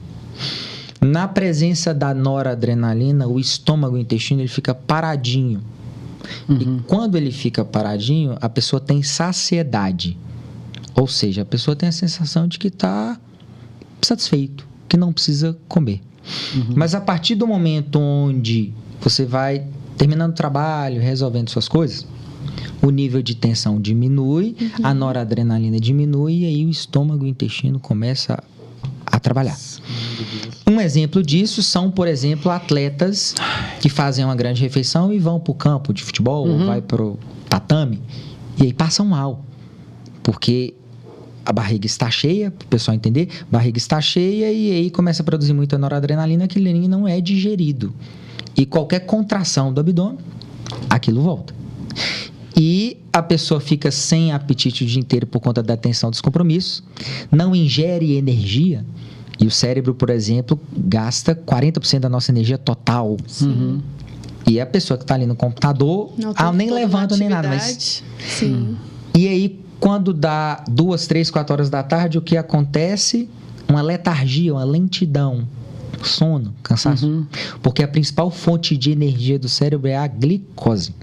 Na presença da noradrenalina, o estômago, o intestino, ele fica paradinho. E quando ele fica paradinho, a pessoa tem saciedade. Ou seja, a pessoa tem a sensação de que está satisfeito. que não precisa comer. Mas a partir do momento onde você vai terminando o trabalho, resolvendo suas coisas, o nível de tensão diminui, a noradrenalina diminui, e aí o estômago e o intestino começa a trabalhar. Um exemplo disso são, por exemplo, atletas que fazem uma grande refeição e vão para o campo de futebol, ou vai para o tatame, e aí passam mal, porque a barriga está cheia, para o pessoal entender, a barriga está cheia e aí começa a produzir muita noradrenalina, aquele ali não é digerido. E qualquer contração do abdômen, aquilo volta. E a pessoa fica sem apetite o dia inteiro por conta da tensão dos compromissos, não ingere energia, e o cérebro, por exemplo, gasta 40% da nossa energia total. E a pessoa que está ali no computador, nem levanta nem nada. Mas... E aí, quando dá 2, 3, 4 horas da tarde, o que acontece? Uma letargia, uma lentidão, sono, cansaço. Porque a principal fonte de energia do cérebro é a glicose.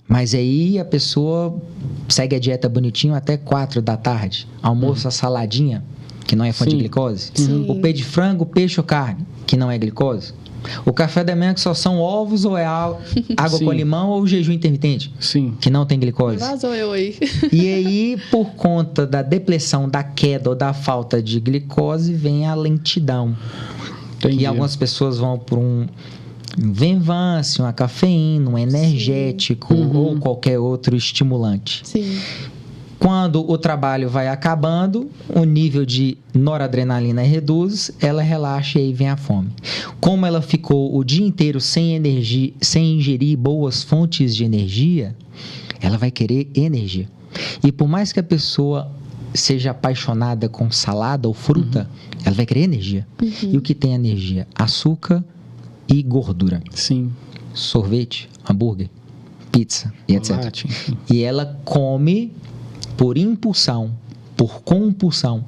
Mas aí a pessoa segue a dieta bonitinho até 4 da tarde. Almoço a saladinha, que não é fonte de glicose. O peito de frango, peixe ou carne, que não é glicose. O café da manhã que só são ovos ou é água com limão ou jejum intermitente, que não tem glicose. Vazou eu aí. E aí, por conta da depressão, da queda ou da falta de glicose, vem a lentidão. E algumas pessoas vão por um Venvance, uma cafeína, um energético ou qualquer outro estimulante. Quando o trabalho vai acabando, o nível de noradrenalina reduz, ela relaxa e aí vem a fome. Como ela ficou o dia inteiro sem energia, sem ingerir boas fontes de energia, ela vai querer energia. E por mais que a pessoa seja apaixonada com salada ou fruta, ela vai querer energia. E o que tem energia? Açúcar e gordura. Sorvete, hambúrguer, pizza e etc. E ela come por impulsão, por compulsão,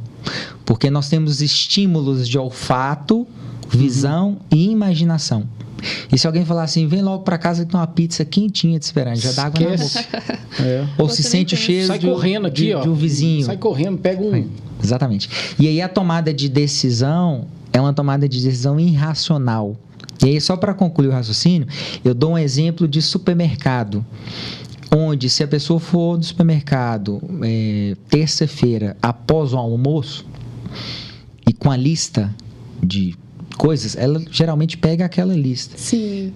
porque nós temos estímulos de olfato, visão e imaginação. E se alguém falar assim, vem logo para casa que tem uma pizza quentinha te esperando, já dá água na boca. Ou se sente o cheiro de um vizinho. Sai correndo, pega um... Exatamente. E aí a tomada de decisão é uma tomada de decisão irracional. E aí, só para concluir o raciocínio, eu dou um exemplo de supermercado, onde se a pessoa for no supermercado terça-feira, após o almoço, e com a lista de coisas, ela geralmente pega aquela lista.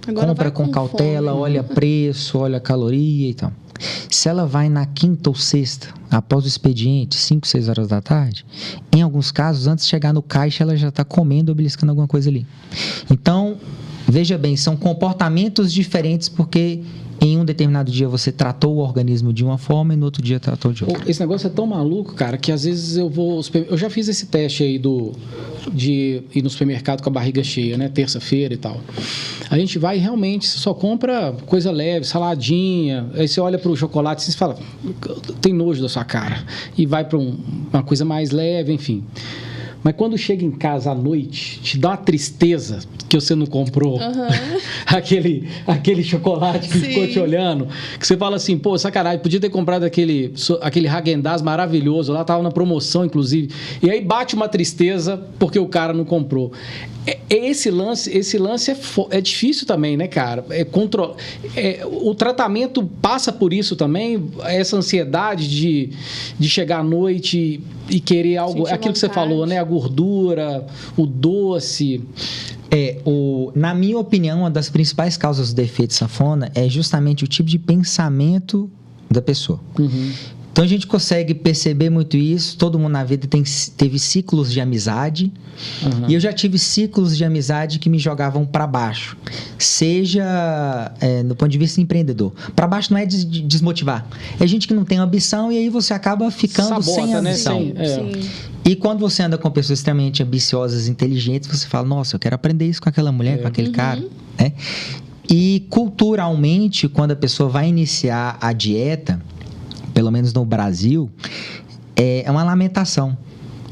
Agora compra com cautela, fome. Olha preço, olha caloria e tal. Se ela vai na quinta ou sexta, após o expediente, 5, 6 horas da tarde, em alguns casos, antes de chegar no caixa, ela já está comendo ou beliscando alguma coisa ali. Então, veja bem, são comportamentos diferentes porque em um determinado dia você tratou o organismo de uma forma e no outro dia tratou de outra. Esse negócio é tão maluco, cara, que às vezes eu já fiz esse teste aí de ir no supermercado com a barriga cheia, né? Terça-feira e tal. A gente vai e realmente só compra coisa leve, saladinha. Aí você olha pro chocolate e você fala, tem nojo da sua cara. E vai para uma coisa mais leve, enfim. Mas quando chega em casa à noite, te dá uma tristeza que você não comprou aquele chocolate que ficou te olhando, que você fala assim, pô, sacanagem, podia ter comprado aquele Häagen-Dazs maravilhoso, lá tava na promoção, inclusive. E aí bate uma tristeza porque o cara não comprou. Esse lance é difícil também, né, cara? O tratamento passa por isso também, essa ansiedade de chegar à noite e querer algo, aquilo que você falou, né? A gordura, o doce. Na minha opinião, uma das principais causas do defeito sanfona é justamente o tipo de pensamento da pessoa. Então a gente consegue perceber muito isso. Todo mundo na vida teve ciclos de amizade. E eu já tive ciclos de amizade que me jogavam para baixo. Seja no ponto de vista empreendedor. Para baixo não é desmotivar. É gente que não tem ambição e aí você acaba ficando sem ambição. Sim. E quando você anda com pessoas extremamente ambiciosas, inteligentes, você fala, nossa, eu quero aprender isso com aquela mulher, com aquele cara. Né? E culturalmente, quando a pessoa vai iniciar a dieta, pelo menos no Brasil, é uma lamentação.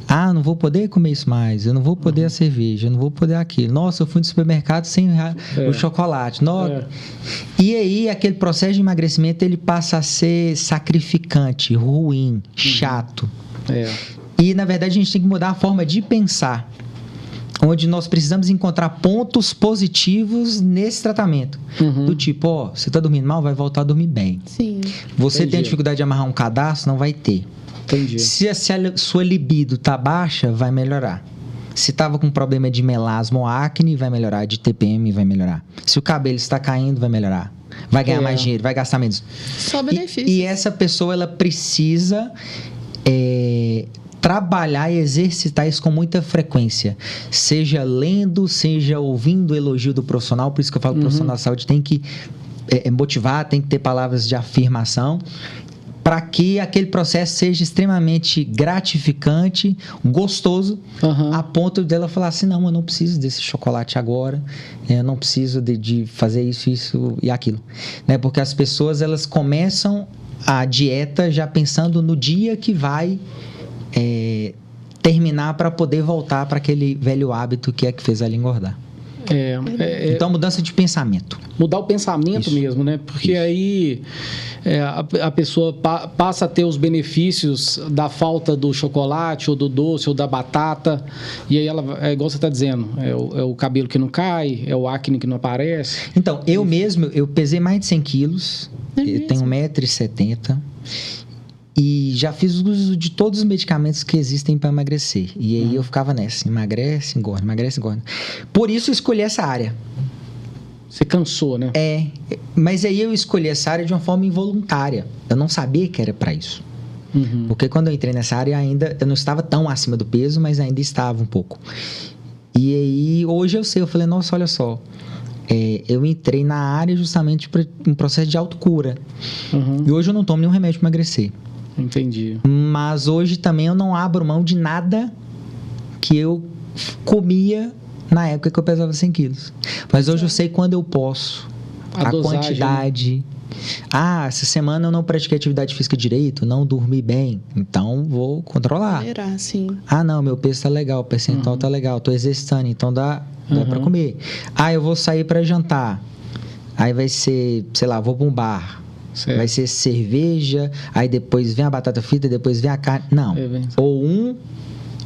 Ah, não vou poder comer isso mais, eu não vou poder a cerveja, eu não vou poder aquilo. Nossa, eu fui no supermercado sem o chocolate. E aí, aquele processo de emagrecimento, ele passa a ser sacrificante, ruim, chato. E, na verdade, a gente tem que mudar a forma de pensar. onde nós precisamos encontrar pontos positivos nesse tratamento. Do tipo, ó, você está dormindo mal, vai voltar a dormir bem. Sim. Você tem dificuldade de amarrar um cadastro, não vai ter. Entendi. Se a sua libido tá baixa, vai melhorar. Se tava com problema de melasma ou acne, vai melhorar. De TPM, vai melhorar. Se o cabelo está caindo, vai melhorar. Vai ganhar mais dinheiro, vai gastar menos. Só benefício. E essa pessoa, ela precisa trabalhar e exercitar isso com muita frequência. Seja lendo, seja ouvindo o elogio do profissional. Por isso que eu falo que o profissional da saúde tem que motivar, tem que ter palavras de afirmação, para que aquele processo seja extremamente gratificante, gostoso, a ponto dela falar assim, não, eu não preciso desse chocolate agora, eu não preciso de fazer isso e aquilo. Né? Porque as pessoas, elas começam a dieta já pensando no dia que vai terminar para poder voltar para aquele velho hábito que fez ela engordar. Então, mudança de pensamento. Mudar o pensamento mesmo, né? Porque aí a pessoa passa a ter os benefícios da falta do chocolate, ou do doce, ou da batata. E aí ela, igual você está dizendo, é o cabelo que não cai, é o acne que não aparece. Então, eu pesei mais de 100 quilos, eu tenho 1,70 m. E já fiz uso de todos os medicamentos que existem para emagrecer. E aí eu ficava nessa, emagrece, engorda, emagrece, engorda. Por isso eu escolhi essa área. Você cansou, né? Mas aí eu escolhi essa área de uma forma involuntária. Eu não sabia que era para isso. Porque quando eu entrei nessa área ainda, eu não estava tão acima do peso, mas ainda estava um pouco. E aí hoje eu sei, eu falei, nossa, olha só. Eu entrei na área justamente para um processo de autocura. E hoje eu não tomo nenhum remédio para emagrecer. Entendi. Mas hoje também eu não abro mão de nada que eu comia na época que eu pesava 100 quilos. Mas hoje eu sei quando eu posso. A dosagem, quantidade. Essa semana eu não pratiquei atividade física direito, não dormi bem. Então vou controlar. Sim. Não, meu peso tá legal, o percentual tá legal, tô exercitando, então dá para comer. Eu vou sair para jantar. Aí vai ser, sei lá, vou para um bar. Certo. Vai ser cerveja, aí depois vem a batata frita, depois vem a carne. Não. Ou um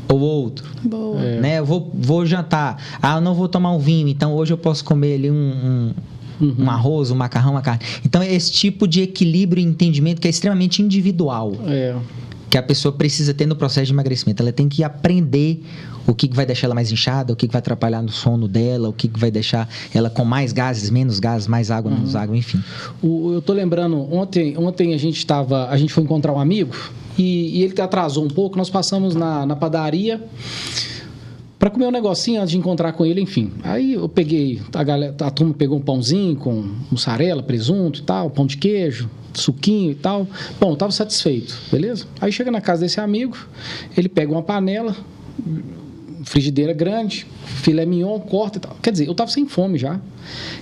ou outro. Boa. Né? Eu vou jantar. Eu não vou tomar um vinho, então hoje eu posso comer ali um arroz, um macarrão, uma carne. Então é esse tipo de equilíbrio e entendimento que é extremamente individual. Que a pessoa precisa ter no processo de emagrecimento. Ela tem que aprender o que vai deixar ela mais inchada, o que vai atrapalhar no sono dela, o que vai deixar ela com mais gases, menos gases, mais água, menos água, enfim. Eu tô lembrando, ontem a gente foi encontrar um amigo e ele atrasou um pouco, nós passamos na padaria para comer um negocinho antes de encontrar com ele, enfim. Aí eu peguei, a turma pegou um pãozinho com mussarela, presunto e tal, pão de queijo, suquinho e tal. Bom, eu tava satisfeito, beleza? Aí chega na casa desse amigo, ele pega uma panela, frigideira grande, filé mignon, corta e tal. Quer dizer, eu tava sem fome já.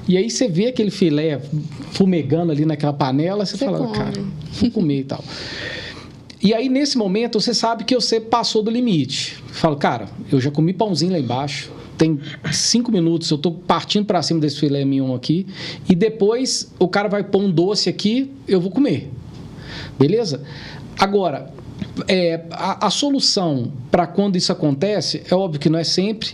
E aí você vê aquele filé fumegando ali naquela panela, você fala, cara, vou comer e tal. E aí, nesse momento, você sabe que você passou do limite. Fala, cara, eu já comi pãozinho lá embaixo, tem 5 minutos, eu tô partindo para cima desse filé mignon aqui, e depois o cara vai pôr um doce aqui, eu vou comer. Beleza? Agora, a solução para quando isso acontece, é óbvio que não é sempre,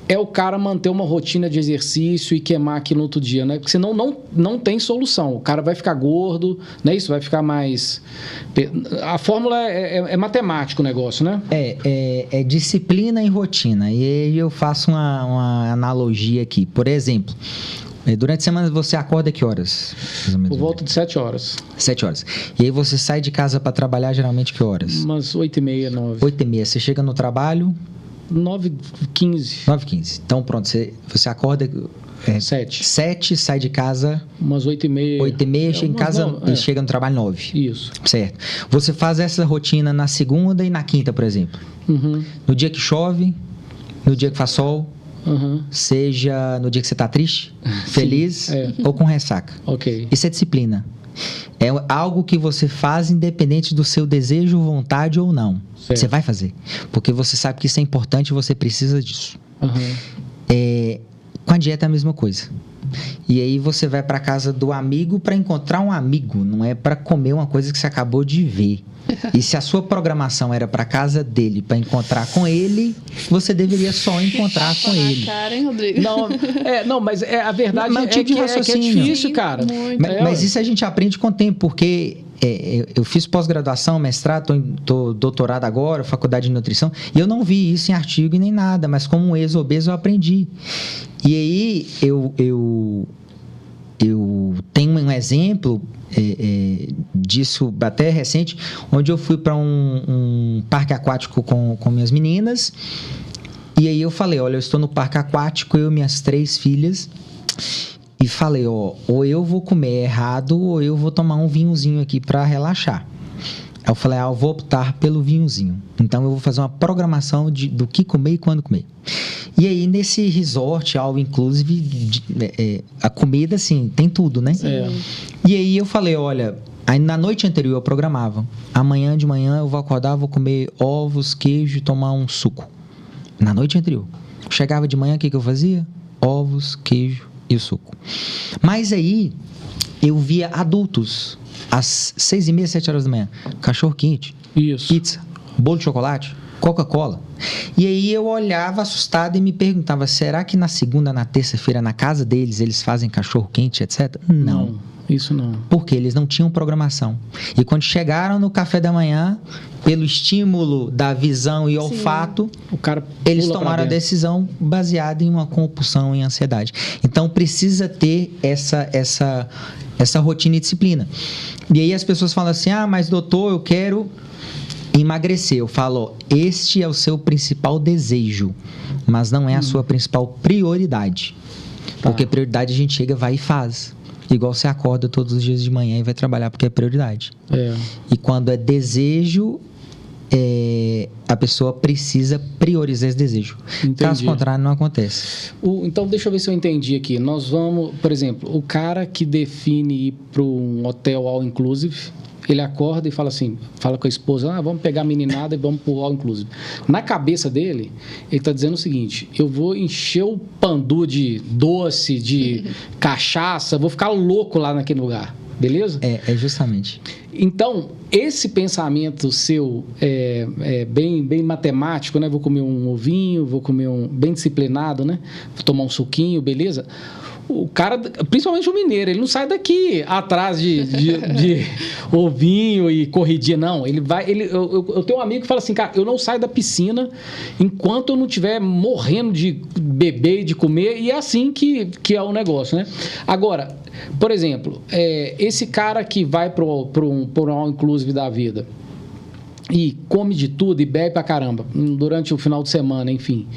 é o cara manter uma rotina de exercício e queimar aquilo no outro dia, né? Porque senão não tem solução. O cara vai ficar gordo, né? Isso vai ficar mais... A fórmula é matemático o negócio, né? É disciplina e rotina. E aí eu faço uma analogia aqui. Por exemplo, durante a semana você acorda que horas? Por volta de 7 horas. 7 horas. E aí você sai de casa para trabalhar geralmente que horas? Umas 8h30, 9h. 8h30. Você chega no trabalho... 9h15. 9h15. Então, pronto, você acorda... 7, sai de casa... Umas 8h30. 8h30, chega em casa e chega no trabalho 9. Isso. Certo. Você faz essa rotina na segunda e na quinta, por exemplo. No dia que chove, no dia que faz sol, seja no dia que você está triste, feliz ou com ressaca. Ok. Isso é disciplina. É algo que você faz independente do seu desejo, vontade ou não. Certo. Você vai fazer. Porque você sabe que isso é importante e você precisa disso. Com a dieta é a mesma coisa. E aí você vai para casa do amigo para encontrar um amigo. Não é para comer uma coisa que você acabou de ver. E se a sua programação era para casa dele, para encontrar com ele, você deveria só encontrar com ele. Cara, hein, Rodrigo? Não, mas a verdade mas é que é difícil, cara. Mas isso a gente aprende com o tempo, porque eu fiz pós-graduação, mestrado, tô doutorado agora, faculdade de nutrição, e eu não vi isso em artigo e nem nada, mas como um ex-obeso eu aprendi. E aí eu tenho um exemplo disso até recente, onde eu fui para um parque aquático com minhas meninas, e aí eu falei, olha, eu estou no parque aquático, eu e minhas 3 filhas, e falei, ou eu vou comer errado, ou eu vou tomar um vinhozinho aqui para relaxar. Aí eu falei, eu vou optar pelo vinhozinho. Então eu vou fazer uma programação do que comer e quando comer. E aí nesse resort, all inclusive, a comida, assim, tem tudo, né? E aí eu falei, olha, aí na noite anterior eu programava. Amanhã de manhã eu vou acordar, vou comer ovos, queijo e tomar um suco. Na noite anterior. Chegava de manhã, o que eu fazia? Ovos, queijo e o suco. Mas aí eu via adultos às 6h30, 7 horas da manhã, cachorro quente, pizza, bolo de chocolate, Coca-Cola. E aí eu olhava assustado e me perguntava, será que na segunda, na terça-feira, na casa deles, eles fazem cachorro quente, etc? Não. Isso não. Porque eles não tinham programação. E quando chegaram no café da manhã, pelo estímulo da visão e olfato, eles tomaram a decisão baseada em uma compulsão e ansiedade. Então, precisa ter essa rotina e disciplina. E aí as pessoas falam assim, mas doutor, eu quero emagrecer. Eu falo, este é o seu principal desejo, mas não é a sua principal prioridade. Porque prioridade a gente chega, vai e faz. Igual você acorda todos os dias de manhã e vai trabalhar porque é prioridade. E quando é desejo, a pessoa precisa priorizar esse desejo. Entendi. Caso contrário, não acontece. Então, deixa eu ver se eu entendi aqui. Nós vamos, por exemplo, o cara que define ir para um hotel all inclusive, ele acorda e fala assim, fala com a esposa, vamos pegar a meninada e vamos pro all inclusive. Na cabeça dele, ele está dizendo o seguinte, eu vou encher o pandu de doce, de cachaça, vou ficar louco lá naquele lugar, beleza? É justamente. Então, esse pensamento seu é bem matemático, né? Vou comer um ovinho, vou comer bem disciplinado, né? Vou tomar um suquinho, beleza? O cara, principalmente o mineiro, ele não sai daqui atrás de ovinho e corridinha, não. Ele vai. Eu tenho um amigo que fala assim, cara, eu não saio da piscina enquanto eu não estiver morrendo de beber e de comer, e é assim que é o negócio, né? Agora, por exemplo, esse cara que vai para um all inclusive da vida e come de tudo e bebe pra caramba durante o final de semana, enfim.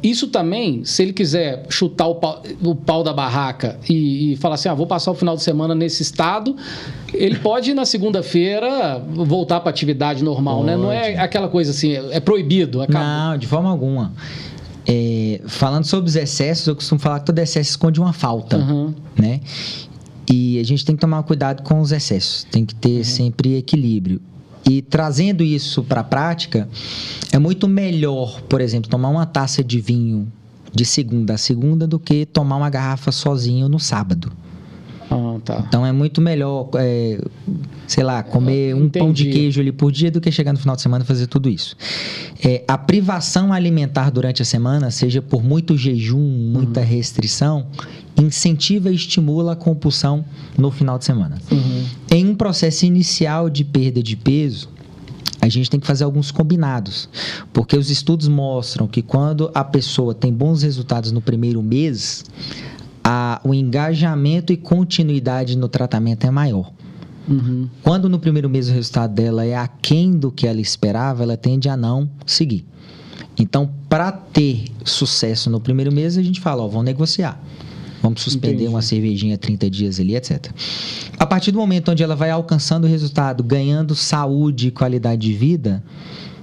Isso também, se ele quiser chutar o pau da barraca e falar assim, vou passar o final de semana nesse estado, ele pode na segunda-feira voltar para a atividade normal, né? Não é aquela coisa assim, é proibido. Não, de forma alguma. Falando sobre os excessos, eu costumo falar que todo excesso esconde uma falta, né? E a gente tem que tomar cuidado com os excessos, tem que ter sempre equilíbrio. E trazendo isso para a prática, é muito melhor, por exemplo, tomar uma taça de vinho de segunda a segunda do que tomar uma garrafa sozinho no sábado. Tá. Então é muito melhor, comer um pão de queijo ali por dia do que chegar no final de semana e fazer tudo isso. A privação alimentar durante a semana, seja por muito jejum, muita restrição, incentiva e estimula a compulsão no final de semana. Em um processo inicial de perda de peso, a gente tem que fazer alguns combinados, porque os estudos mostram que quando a pessoa tem bons resultados no primeiro mês, o engajamento e continuidade no tratamento é maior. Quando no primeiro mês o resultado dela é aquém do que ela esperava, ela tende a não seguir. Então, para ter sucesso no primeiro mês, a gente fala, vamos negociar. Vamos suspender uma cervejinha 30 dias ali, etc. A partir do momento onde ela vai alcançando o resultado, ganhando saúde e qualidade de vida,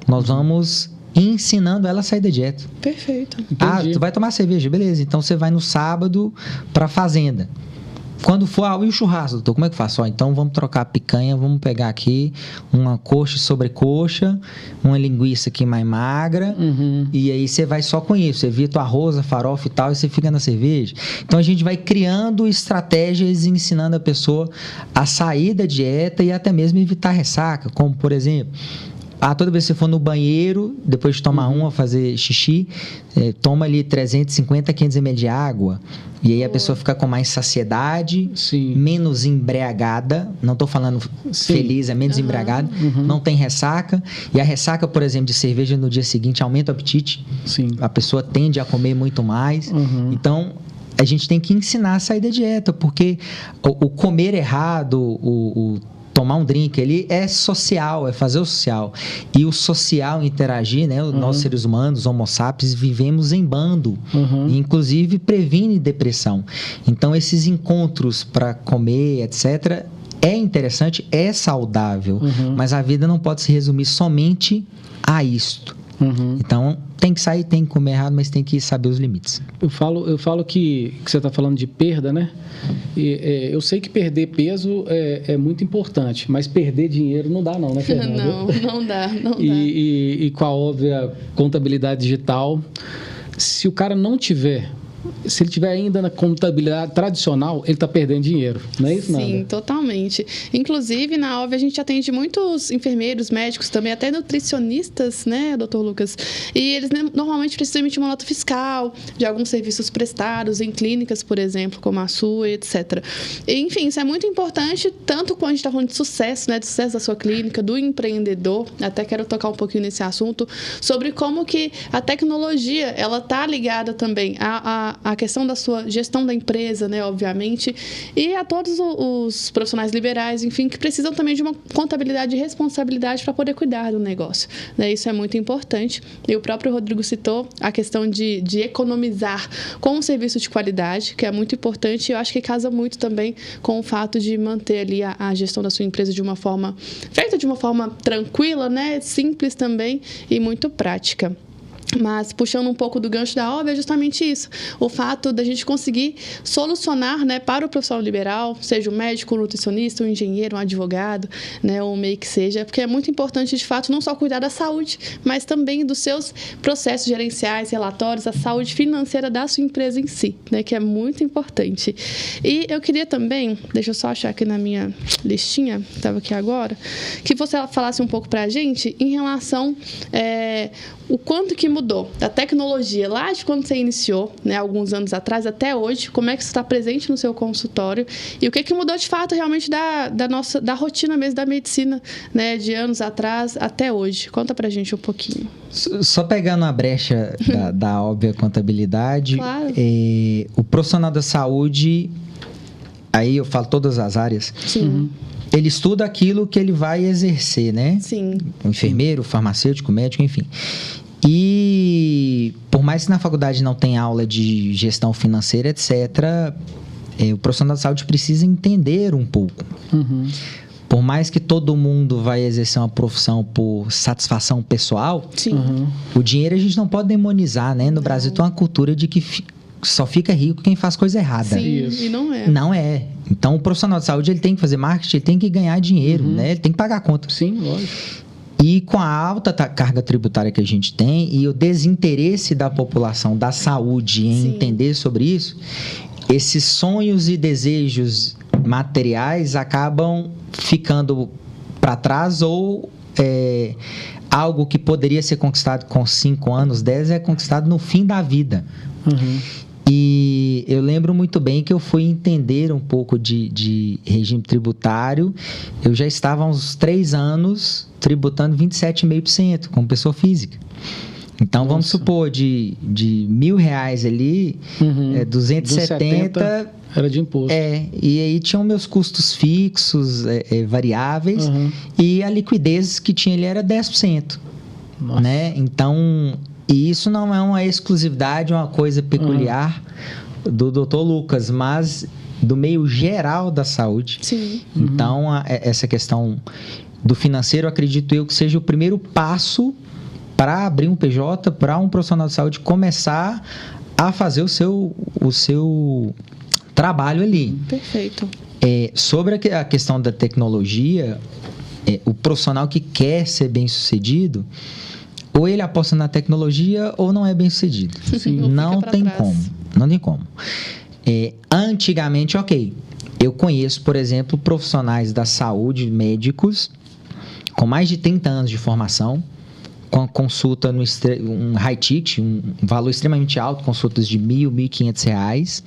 nós vamos ensinando ela a sair da dieta. Perfeito. Tu vai tomar cerveja? Beleza. Então, você vai no sábado para a fazenda. Quando for, e o churrasco, doutor, como é que faz? Então vamos trocar a picanha, vamos pegar aqui uma coxa e sobrecoxa, uma linguiça aqui mais magra, e aí você vai só com isso, evita o arroz, a farofa e tal, e você fica na cerveja. Então a gente vai criando estratégias e ensinando a pessoa a sair da dieta e até mesmo evitar ressaca, como por exemplo, toda vez que você for no banheiro, depois de tomar fazer xixi, toma ali 350, 500 ml de água. E aí a pessoa fica com mais saciedade, menos embriagada. Não estou falando feliz, é menos embriagada. Não tem ressaca. E a ressaca, por exemplo, de cerveja no dia seguinte aumenta o apetite. A pessoa tende a comer muito mais. Então, a gente tem que ensinar a sair da dieta, porque o comer errado, tomar um drink, ele é social, é fazer o social. E o social interagir, né? Nós seres humanos, homo sapiens, vivemos em bando. E, inclusive, previne depressão. Então, esses encontros para comer, etc., é interessante, é saudável. Mas a vida não pode se resumir somente a isto. Então, tem que sair, tem que comer errado, mas tem que saber os limites. Eu falo que você está falando de perda, né? Eu sei que perder peso é muito importante, mas perder dinheiro não dá não, né, Fernanda? Não dá. E com a óbvia contabilidade digital, se o cara não tiver... Se ele estiver ainda na contabilidade tradicional, ele está perdendo dinheiro, não é isso, Nanda? Sim, totalmente. Inclusive, na OV, a gente atende muitos enfermeiros, médicos também, até nutricionistas, né, doutor Lucas? E eles normalmente precisam emitir uma nota fiscal de alguns serviços prestados em clínicas, por exemplo, como a sua, etc. E, enfim, isso é muito importante, tanto quando a gente está falando de sucesso, né, do sucesso da sua clínica, do empreendedor. Até quero tocar um pouquinho nesse assunto, sobre como que a tecnologia, ela está ligada também a questão da sua gestão da empresa, né, obviamente, e a todos os profissionais liberais, enfim, que precisam também de uma contabilidade e responsabilidade para poder cuidar do negócio, né? Isso é muito importante. E o próprio Rodrigo citou a questão de economizar com um serviço de qualidade, que é muito importante, e eu acho que casa muito também com o fato de manter ali a gestão da sua empresa feita de uma forma tranquila, né, simples também e muito prática. Mas, puxando um pouco do gancho da OV, é justamente isso. O fato da gente conseguir solucionar, né, para o profissional liberal, seja um médico, um nutricionista, um engenheiro, um advogado, né, ou o meio que seja, porque é muito importante, de fato, não só cuidar da saúde, mas também dos seus processos gerenciais, relatórios, a saúde financeira da sua empresa em si, né, que é muito importante. E eu queria também, deixa eu só achar aqui na minha listinha, que estava aqui agora, que você falasse um pouco para a gente em relação o quanto que mudou da tecnologia lá de quando você iniciou, né, alguns anos atrás até hoje, como é que isso está presente no seu consultório e o que mudou de fato realmente da rotina mesmo da medicina, né, de anos atrás até hoje. Conta pra gente um pouquinho. Só pegando a brecha da óbvia contabilidade, claro. O profissional da saúde, aí eu falo todas as áreas, sim. Ele estuda aquilo que ele vai exercer, né? Sim. O enfermeiro, o farmacêutico, o médico, enfim. E por mais que na faculdade não tenha aula de gestão financeira, etc., o profissional da saúde precisa entender um pouco. Por mais que todo mundo vai exercer uma profissão por satisfação pessoal, o dinheiro a gente não pode demonizar, né? No Brasil tem uma cultura de que só fica rico quem faz coisa errada. Sim, e não é. Não é. Então, o profissional de saúde, ele tem que fazer marketing, ele tem que ganhar dinheiro, né? Ele tem que pagar a conta. Sim, lógico. E com a alta carga tributária que a gente tem e o desinteresse da população da saúde em entender sobre isso, esses sonhos e desejos materiais acabam ficando para trás ou algo que poderia ser conquistado com 5 anos, 10 é conquistado no fim da vida. E eu lembro muito bem que eu fui entender um pouco de regime tributário. Eu já estava há uns 3 anos tributando 27,5% como pessoa física. Então, vamos supor, de R$1.000 ali, 270 era de imposto. E aí tinham meus custos fixos, variáveis, e a liquidez que tinha ali era 10%. Né? Então... E isso não é uma exclusividade, uma coisa peculiar do Dr. Lucas, mas do meio geral da saúde. Sim. Então, essa questão do financeiro, acredito eu que seja o primeiro passo para abrir um PJ, para um profissional de saúde começar a fazer o seu trabalho ali. Perfeito. Sobre a questão da tecnologia, o profissional que quer ser bem-sucedido, ou ele aposta na tecnologia ou não é bem-sucedido. Não tem como. Não tem como. Antigamente, ok. Eu conheço, por exemplo, profissionais da saúde, médicos, com mais de 30 anos de formação, com consulta um high ticket, um valor extremamente alto, consultas de R$1.000, R$1.500,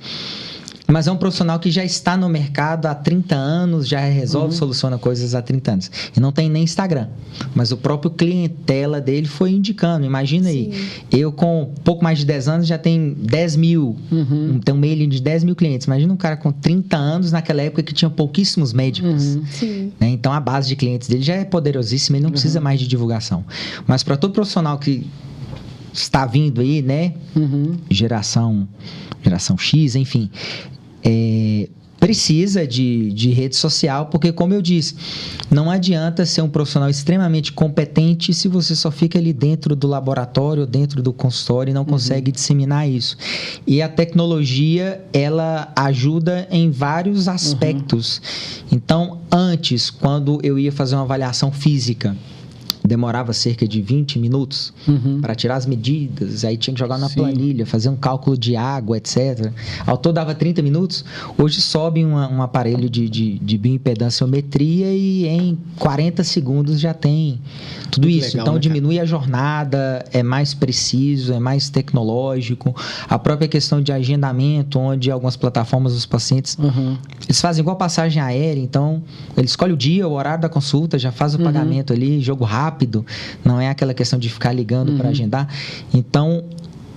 mas é um profissional que já está no mercado há 30 anos, já resolve, soluciona coisas há 30 anos. E não tem nem Instagram, mas o próprio clientela dele foi indicando. Imagina aí, eu com pouco mais de 10 anos já tenho 10 mil, tem um mailing de 10 mil clientes. Imagina um cara com 30 anos naquela época que tinha pouquíssimos médicos. Né? Então a base de clientes dele já é poderosíssima e não precisa mais de divulgação. Mas para todo profissional que está vindo aí, né? Geração X, enfim, precisa de rede social, porque, como eu disse, não adianta ser um profissional extremamente competente se você só fica ali dentro do laboratório, dentro do consultório e não consegue disseminar isso. E a tecnologia, ela ajuda em vários aspectos. Então, antes, quando eu ia fazer uma avaliação física, demorava cerca de 20 minutos para tirar as medidas, aí tinha que jogar na planilha, fazer um cálculo de água, etc. Ao todo dava 30 minutos. Hoje sobe um aparelho de bioimpedanciometria e em 40 segundos já tem tudo muito isso. Legal, então, diminui a jornada, é mais preciso, é mais tecnológico. A própria questão de agendamento, onde algumas plataformas, os pacientes, eles fazem igual passagem aérea, então ele escolhe o dia, o horário da consulta, já faz o pagamento ali, jogo rápido, não é aquela questão de ficar ligando para agendar. Então,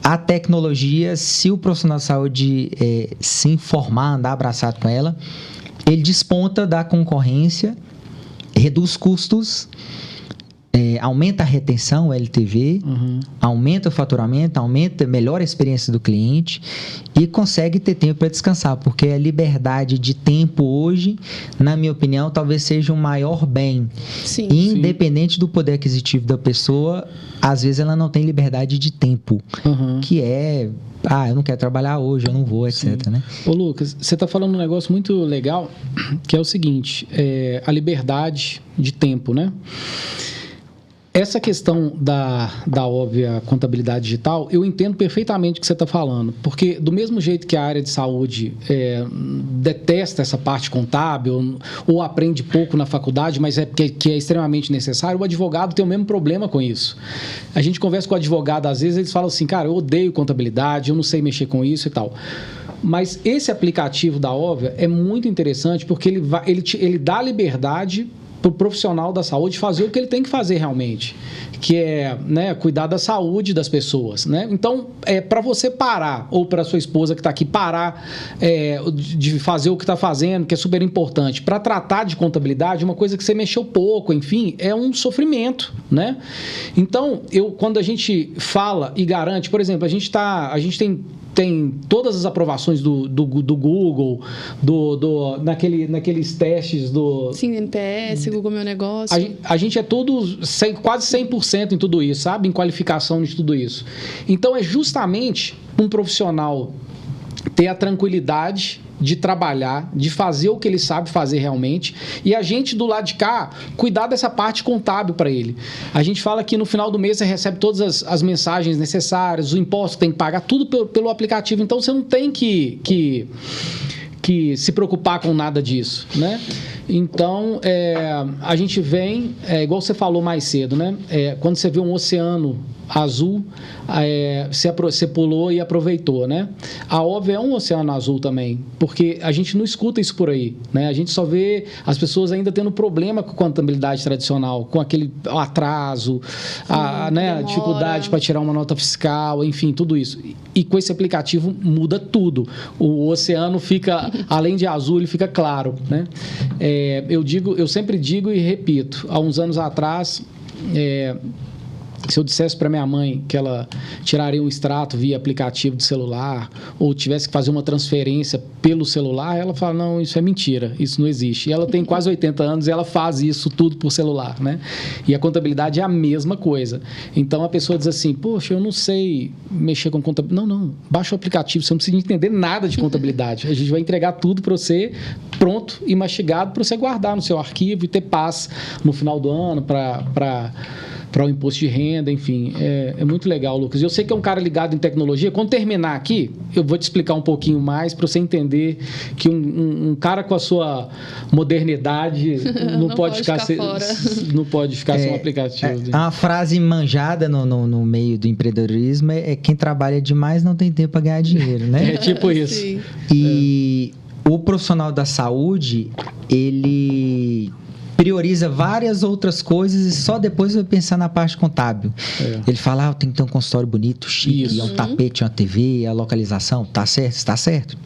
a tecnologia, se o profissional de saúde se informar, andar abraçado com ela, ele desponta da concorrência, reduz custos, aumenta a retenção, o LTV, aumenta o faturamento, melhora a experiência do cliente e consegue ter tempo para descansar, porque a liberdade de tempo hoje, na minha opinião, talvez seja o maior bem. Independente do poder aquisitivo da pessoa, às vezes ela não tem liberdade de tempo, que eu não quero trabalhar hoje, eu não vou, etc. Né? Ô Lucas, você está falando um negócio muito legal, que é o seguinte, a liberdade de tempo, né? Essa questão da óbvia contabilidade digital, eu entendo perfeitamente o que você está falando, porque do mesmo jeito que a área de saúde detesta essa parte contábil ou aprende pouco na faculdade, mas que é extremamente necessário, o advogado tem o mesmo problema com isso. A gente conversa com o advogado, às vezes eles falam assim, cara, eu odeio contabilidade, eu não sei mexer com isso e tal. Mas esse aplicativo da óbvia é muito interessante porque ele dá liberdade para o profissional da saúde fazer o que ele tem que fazer realmente, que é, né, cuidar da saúde das pessoas, né? Então, para você parar, ou para sua esposa que está aqui parar de fazer o que está fazendo, que é super importante, para tratar de contabilidade, uma coisa que você mexeu pouco, enfim, é um sofrimento, né? Então, quando a gente fala e garante, por exemplo, a gente tem todas as aprovações do Google, naqueles testes do... Sim, NPS, Google Meu Negócio. A gente é quase 100% em tudo isso, sabe? Em qualificação de tudo isso. Então, é justamente um profissional ter a tranquilidade de trabalhar, de fazer o que ele sabe fazer realmente, e a gente do lado de cá cuidar dessa parte contábil para ele. A gente fala que no final do mês você recebe todas as mensagens necessárias, o imposto tem que pagar tudo pelo aplicativo, então você não tem que se preocupar com nada disso, né? Então, a gente vem, igual você falou mais cedo, né? Quando você vê um oceano azul, você pulou e aproveitou, né? A óbvia é um oceano azul também, porque a gente não escuta isso por aí, né? A gente só vê as pessoas ainda tendo problema com a contabilidade tradicional, com aquele atraso, a dificuldade para tirar uma nota fiscal, enfim, tudo isso. E com esse aplicativo muda tudo. O oceano fica, além de azul, ele fica claro, né? Eu sempre digo e repito, há uns anos atrás, Se eu dissesse para minha mãe que ela tiraria um extrato via aplicativo de celular ou tivesse que fazer uma transferência pelo celular, ela fala, não, isso é mentira, isso não existe. E ela tem quase 80 anos e ela faz isso tudo por celular, né? E a contabilidade é a mesma coisa. Então, a pessoa diz assim, poxa, eu não sei mexer com contabilidade. Não, baixa o aplicativo, você não precisa entender nada de contabilidade. A gente vai entregar tudo para você pronto e mastigado para você guardar no seu arquivo e ter paz no final do ano para o imposto de renda, enfim. É muito legal, Lucas. Eu sei que é um cara ligado em tecnologia. Quando terminar aqui, eu vou te explicar um pouquinho mais para você entender que um cara com a sua modernidade não pode ficar sem um aplicativo. Uma frase manjada no meio do empreendedorismo é quem trabalha demais não tem tempo para ganhar dinheiro, né? É tipo isso. Sim. E o profissional da saúde, ele prioriza várias outras coisas e só depois vai pensar na parte contábil. Ele fala, eu tenho que ter um consultório bonito, chique, um tapete, uma TV, a localização, tá certo? Está certo.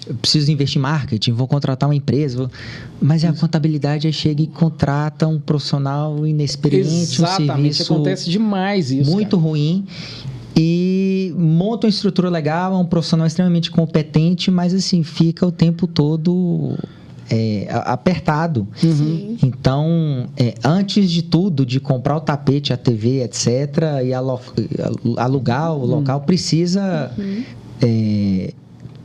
Eu preciso investir em marketing, vou contratar uma empresa. Mas a contabilidade aí chega e contrata um profissional inexperiente, exatamente, um serviço acontece demais isso, muito cara. ruim. E monta uma estrutura legal, é um profissional extremamente competente, mas assim, fica o tempo todo apertado. Então, antes de tudo, de comprar o tapete, a TV, etc., e alugar o local, precisa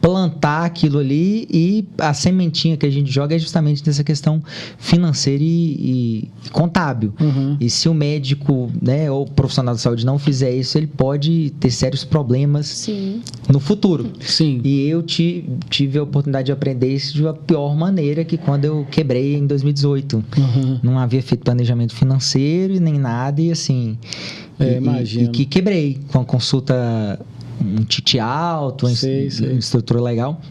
plantar aquilo ali, e a sementinha que a gente joga é justamente nessa questão financeira e contábil. E se o médico, né, ou o profissional de saúde não fizer isso, ele pode ter sérios problemas no futuro. Sim. E eu tive a oportunidade de aprender isso de uma pior maneira, que quando eu quebrei em 2018. Não havia feito planejamento financeiro e nem nada, e assim... imagino. E que quebrei com a consulta... um ticket alto, uma estrutura legal.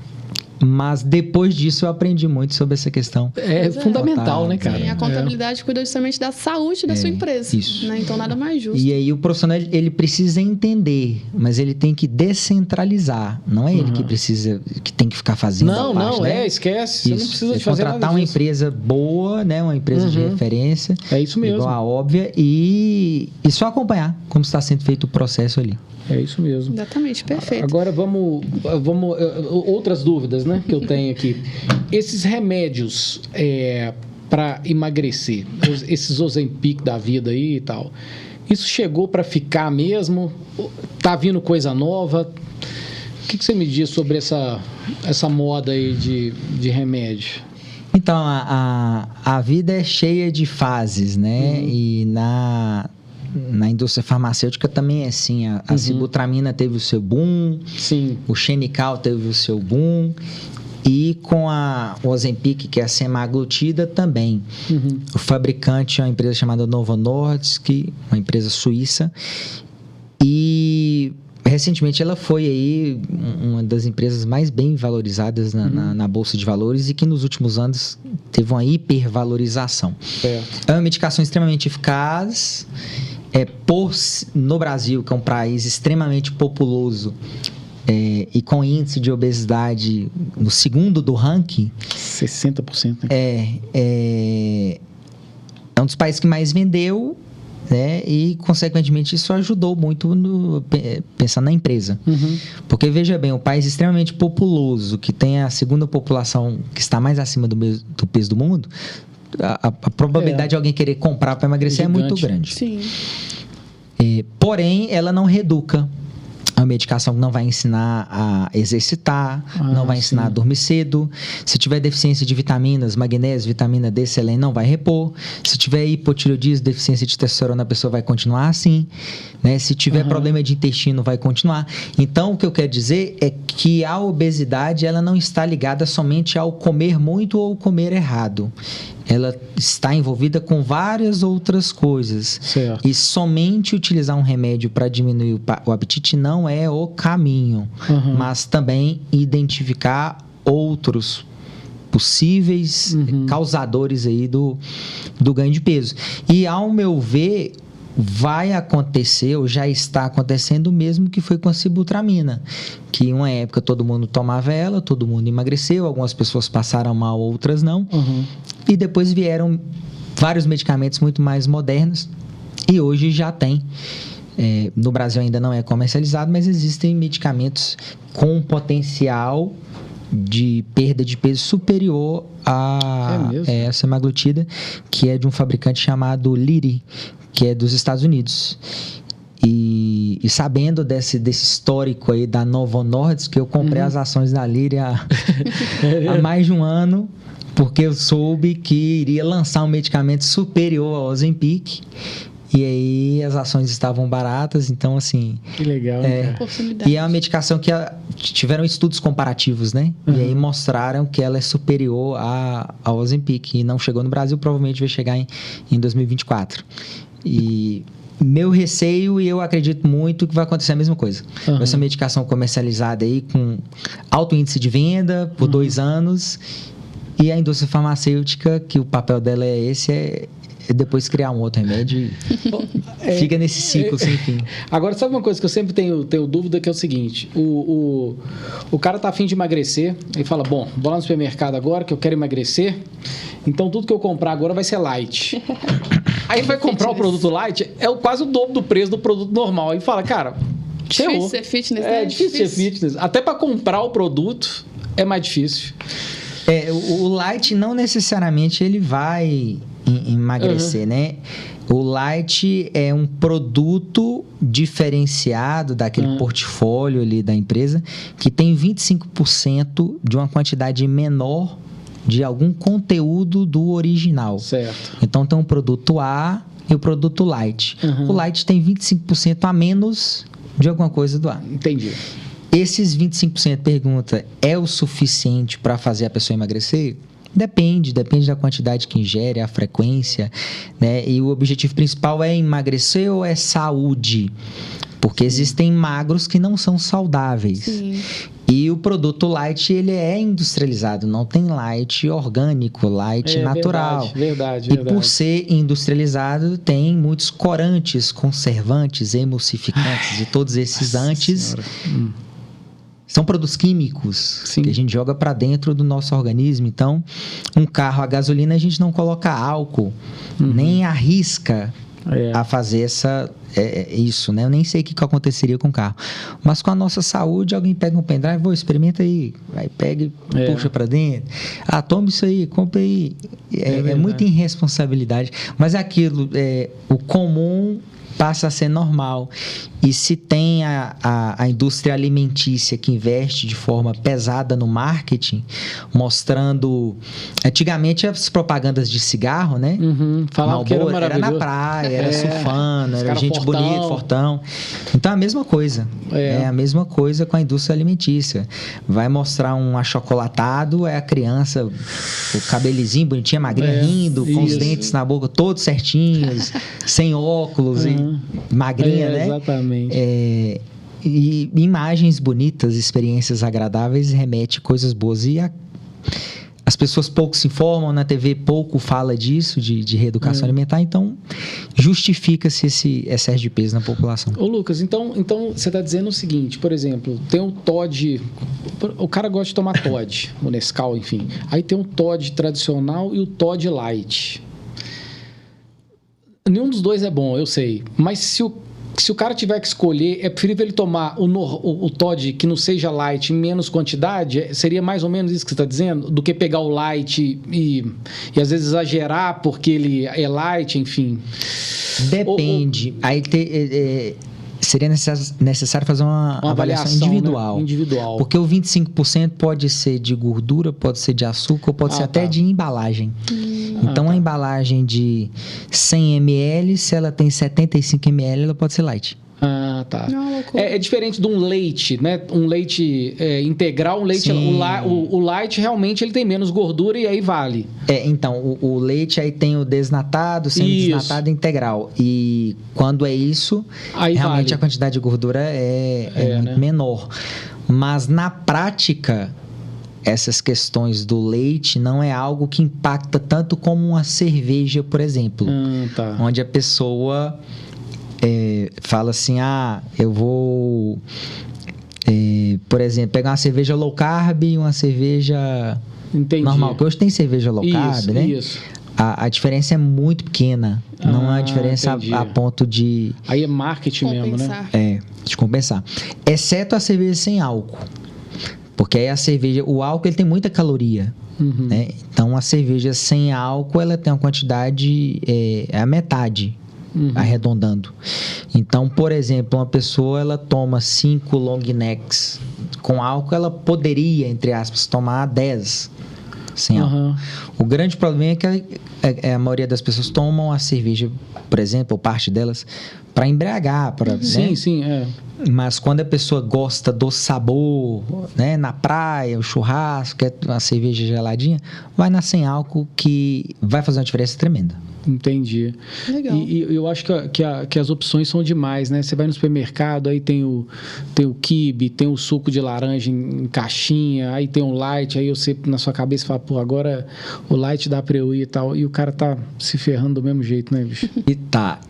Mas depois disso eu aprendi muito sobre essa questão. É fundamental, né, cara? Sim, a contabilidade cuida justamente da saúde da sua empresa. Isso. Né? Então, nada mais justo. E aí o profissional, ele precisa entender, mas ele tem que descentralizar. Não é ele que tem que ficar fazendo a parte, né? Esquece. Você não precisa de fazer nada contratar uma empresa boa, né? Uma empresa de referência. É isso mesmo. Igual a Óbvia. E só acompanhar como está sendo feito o processo ali. É isso mesmo. Exatamente, perfeito. Agora vamos outras dúvidas, né, que eu tenho aqui. Esses remédios para emagrecer, esses Ozempic da vida aí e tal, isso chegou para ficar mesmo? Tá vindo coisa nova? O que você me diz sobre essa moda aí de remédio? Então, a vida é cheia de fases, né? E na indústria farmacêutica também é assim. A sibutramina teve o seu boom. Sim. O Xenical teve o seu boom. E com o Ozempic, que é a semaglutida, também. O fabricante é uma empresa chamada Novo Nordisk, uma empresa suíça. E recentemente ela foi aí uma das empresas mais bem valorizadas na Bolsa de Valores, e que nos últimos anos teve uma hipervalorização. É uma medicação extremamente eficaz. No Brasil, que é um país extremamente populoso, e com índice de obesidade no segundo do ranking... 60%. Né? É um dos países que mais vendeu, né? E, consequentemente, isso ajudou muito pensando na empresa. Porque, veja bem, um país extremamente populoso, que tem a segunda população que está mais acima do peso do mundo... A probabilidade de alguém querer comprar para emagrecer é muito grande. Sim. Porém, ela não reeduca. É uma medicação que não vai ensinar a exercitar, não vai ensinar a dormir cedo. Se tiver deficiência de vitaminas, magnésio, vitamina D, selênio, não vai repor. Se tiver hipotireoidismo, deficiência de testosterona, a pessoa vai continuar assim. Né? Se tiver problema de intestino, vai continuar. Então, o que eu quero dizer é que a obesidade, ela não está ligada somente ao comer muito ou comer errado. Ela está envolvida com várias outras coisas. Certo. E somente utilizar um remédio para diminuir o apetite não é o caminho. Mas também identificar outros possíveis causadores aí do ganho de peso. E, ao meu ver, vai acontecer, ou já está acontecendo o mesmo que foi com a sibutramina, que em uma época todo mundo tomava ela, todo mundo emagreceu, algumas pessoas passaram mal, outras não, e depois vieram vários medicamentos muito mais modernos E hoje já tem. No Brasil ainda não é comercializado, mas existem medicamentos com potencial de perda de peso superior a semaglutida, que é de um fabricante chamado Lilly, que é dos Estados Unidos. E sabendo desse histórico aí da Novo Nordisk, que eu comprei as ações da Lilly há mais de um ano, porque eu soube que iria lançar um medicamento superior ao Ozempic. E aí as ações estavam baratas, então assim... Que legal, né? E é uma medicação que tiveram estudos comparativos, né? E aí mostraram que ela é superior ao Ozempic. E não chegou no Brasil, provavelmente vai chegar em 2024. E meu receio, e eu acredito muito que vai acontecer a mesma coisa. Vai ser uma medicação comercializada aí com alto índice de venda por 2 anos. E a indústria farmacêutica, que o papel dela é esse, depois criar um outro remédio e fica nesse ciclo sem fim. Agora, sabe uma coisa que eu sempre tenho dúvida, que é o seguinte: o cara tá a fim de emagrecer e fala, bom, vou lá no supermercado agora que eu quero emagrecer, então tudo que eu comprar agora vai ser light. Aí vai comprar o produto light, quase o dobro do preço do produto normal. Aí fala, cara, difícil ser fitness, né? É difícil ser fitness. Até para comprar o produto é mais difícil. O light não necessariamente ele vai emagrecer, né? O light é um produto diferenciado daquele portfólio ali da empresa, que tem 25% de uma quantidade menor de algum conteúdo do original. Certo. Então tem um produto A e o produto light. O light tem 25% a menos de alguma coisa do A. Entendi. Esses 25%, pergunta, é o suficiente para fazer a pessoa emagrecer? Depende da quantidade que ingere, a frequência, né? E o objetivo principal é emagrecer ou é saúde? Porque existem magros que não são saudáveis. Sim. E o produto light, ele é industrializado, não tem light orgânico, light natural. Verdade. E por ser industrializado, tem muitos corantes, conservantes, emulsificantes e todos esses antes... São produtos químicos que a gente joga para dentro do nosso organismo. Então, um carro a gasolina, a gente não coloca álcool, nem arrisca a fazer isso, né? Eu nem sei o que aconteceria com o carro. Mas com a nossa saúde, alguém pega um pendrive, experimenta aí. Aí pega e puxa para dentro. Toma isso aí, compra aí. É muita irresponsabilidade. Mas é aquilo, o comum passa a ser normal. E se tem a indústria alimentícia que investe de forma pesada no marketing, mostrando... Antigamente, as propagandas de cigarro, né? Falavam que era maravilhoso. Era na praia, era surfando, era gente bonita, fortão. Então, é a mesma coisa. É a mesma coisa com a indústria alimentícia. Vai mostrar um achocolatado, é a criança, o cabelizinho bonitinho, magrinha, rindo, com os dentes na boca todos certinhos, sem óculos e magrinha, né? Exatamente. E imagens bonitas, experiências agradáveis remete coisas boas. E as pessoas pouco se informam, na TV pouco fala disso, de reeducação alimentar, então justifica-se esse excesso de peso na população. Ô Lucas, então você está dizendo o seguinte, por exemplo, tem um Toddy, o cara gosta de tomar Toddy, o Nescau, enfim, aí tem um Toddy tradicional e o Toddy Light. Nenhum dos dois é bom, eu sei, mas se o cara tiver que escolher, é preferível ele tomar o Toddy que não seja light em menos quantidade? Seria mais ou menos isso que você está dizendo? Do que pegar o light e às vezes exagerar porque ele é light, enfim? Depende. Aí seria necessário fazer uma avaliação individual. Né? Individual. Porque o 25% pode ser de gordura, pode ser de açúcar, ou pode ser até de embalagem. Então, a embalagem de 100 ml, se ela tem 75 ml, ela pode ser light. Tá. É diferente de um leite, né? Um leite integral, um leite... O light, realmente, ele tem menos gordura e aí vale. Então, o leite aí tem o desnatado, semi-desnatado integral. E quando é isso, aí realmente vale. A quantidade de gordura é muito menor. Mas, na prática... Essas questões do leite não é algo que impacta tanto como uma cerveja, por exemplo. Onde a pessoa fala assim, eu vou, por exemplo, pegar uma cerveja low carb e uma cerveja normal. Porque hoje tem cerveja low carb, né? Isso. a diferença é muito pequena. Não é uma diferença a ponto de... Aí é marketing mesmo, né? De compensar. Exceto a cerveja sem álcool. Porque aí a cerveja... O álcool, ele tem muita caloria. Né? Então, a cerveja sem álcool, ela tem uma quantidade... É a metade, arredondando. Então, por exemplo, uma pessoa, ela toma 5 long necks com álcool, ela poderia, entre aspas, tomar 10 sem álcool. O grande problema é que a maioria das pessoas tomam a cerveja, por exemplo, ou parte delas, para embriagar. Sim, é. Mas quando a pessoa gosta do sabor, né, na praia, o churrasco, quer uma cerveja geladinha, vai na sem álcool, que vai fazer uma diferença tremenda. Entendi. Legal. E eu acho que as opções são demais, né? Você vai no supermercado, aí tem o quibe, tem o suco de laranja em caixinha, aí tem o light, aí você na sua cabeça fala, pô, agora o light dá pra eu ir e tal. E o cara tá se ferrando do mesmo jeito, né, bicho?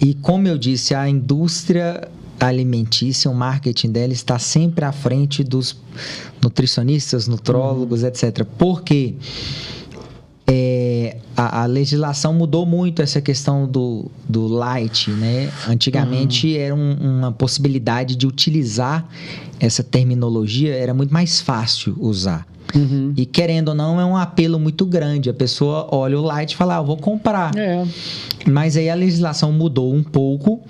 E como eu disse, a indústria alimentícia, o marketing dela está sempre à frente dos nutricionistas, nutrólogos, etc. Por quê? A legislação mudou muito essa questão do light, né? Antigamente era uma possibilidade de utilizar essa terminologia, era muito mais fácil usar. E querendo ou não, é um apelo muito grande. A pessoa olha o light e fala, vou comprar. Mas aí a legislação mudou um pouco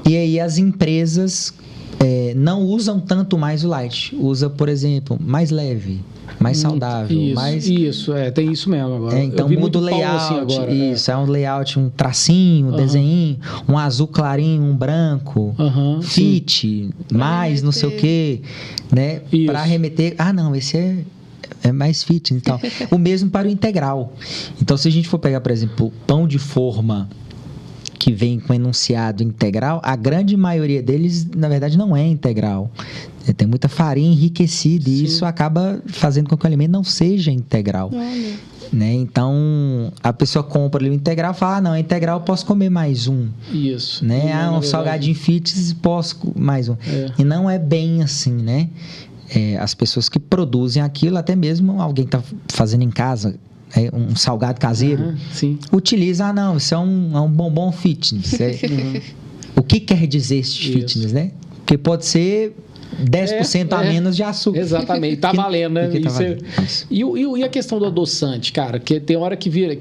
e aí as empresas não usam tanto mais o light. Usa, por exemplo, mais leve, mais saudável. Tem isso mesmo agora. Então muda o layout. Assim agora, é um layout, um tracinho, um desenho, um azul clarinho, um branco, fit, mais não sei o quê, né? Para remeter. Não, esse é mais fitness e tal. O mesmo para o integral. Então, se a gente for pegar, por exemplo, pão de forma que vem com enunciado integral, a grande maioria deles, na verdade, não é integral. Tem muita farinha enriquecida e isso acaba fazendo com que o alimento não seja integral. Né? Então, a pessoa compra ali o integral e fala, não, integral eu posso comer mais um. Isso. Né? Um salgadinho fitness posso mais um. E não é bem assim, né? As pessoas que produzem aquilo, até mesmo alguém que está fazendo em casa, um salgado caseiro, utiliza, isso é um bombom fitness. O que quer dizer esse fitness, né? Porque pode ser 10% a menos de açúcar. Exatamente, tá valendo, né? E a questão do adoçante, cara, que tem hora que vira,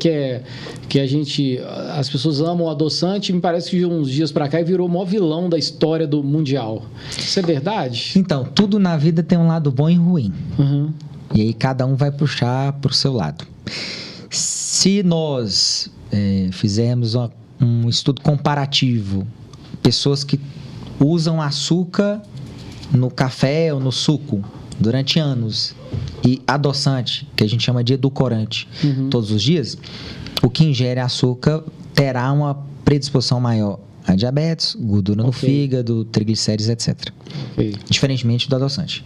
as pessoas amam o adoçante, me parece que de uns dias pra cá virou o maior vilão da história do mundial. Isso é verdade? Então, tudo na vida tem um lado bom e ruim. E aí cada um vai puxar pro seu lado. Se nós fizermos um estudo comparativo, pessoas que usam açúcar no café ou no suco durante anos e adoçante, que a gente chama de edulcorante, todos os dias, o que ingere açúcar terá uma predisposição maior a diabetes, gordura no fígado, triglicéridos, etc. Diferentemente do adoçante.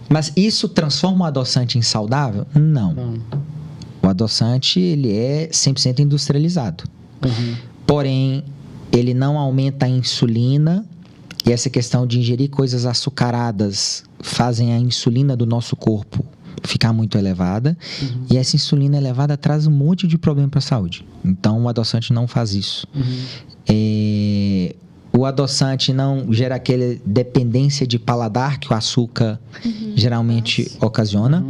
Mas isso transforma o adoçante em saudável? Não. O adoçante, ele é 100% industrializado. Porém, ele não aumenta a insulina. E essa questão de ingerir coisas açucaradas fazem a insulina do nosso corpo ficar muito elevada. E essa insulina elevada traz um monte de problema para a saúde. Então, o adoçante não faz isso. O adoçante não gera aquela dependência de paladar que o açúcar geralmente ocasiona.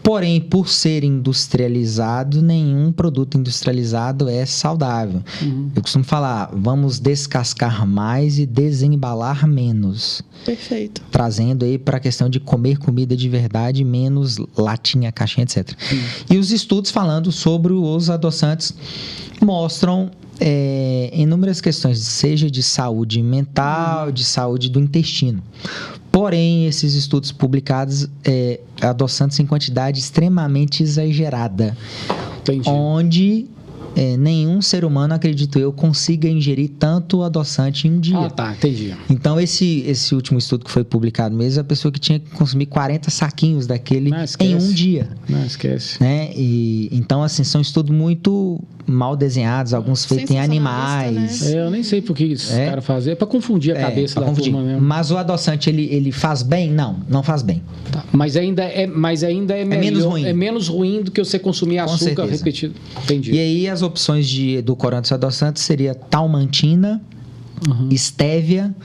Porém, por ser industrializado, nenhum produto industrializado é saudável. Eu costumo falar, vamos descascar mais e desembalar menos. Perfeito. Trazendo aí para a questão de comer comida de verdade, menos latinha, caixinha, etc. E os estudos falando sobre os adoçantes mostram inúmeras questões, seja de saúde mental, de saúde do intestino. Porém, esses estudos publicados, adoçantes em quantidade extremamente exagerada. Entendi. Onde nenhum ser humano, acredito eu, consiga ingerir tanto adoçante em um dia. Entendi. Então, esse último estudo que foi publicado mesmo, a pessoa que tinha que consumir 40 saquinhos daquele em um dia. Não esquece. Né? Então, assim, são estudos muito mal desenhados, alguns feitos em animais. Né? Eu nem sei por que esses caras fazem. É para confundir a cabeça da turma mesmo. Mas o adoçante, ele faz bem? Não faz bem. Mas ainda é melhor, menos ruim. É menos ruim do que você consumir açúcar repetido. Entendi. E aí as opções de edulcorantes adoçantes seria talmantina, estévia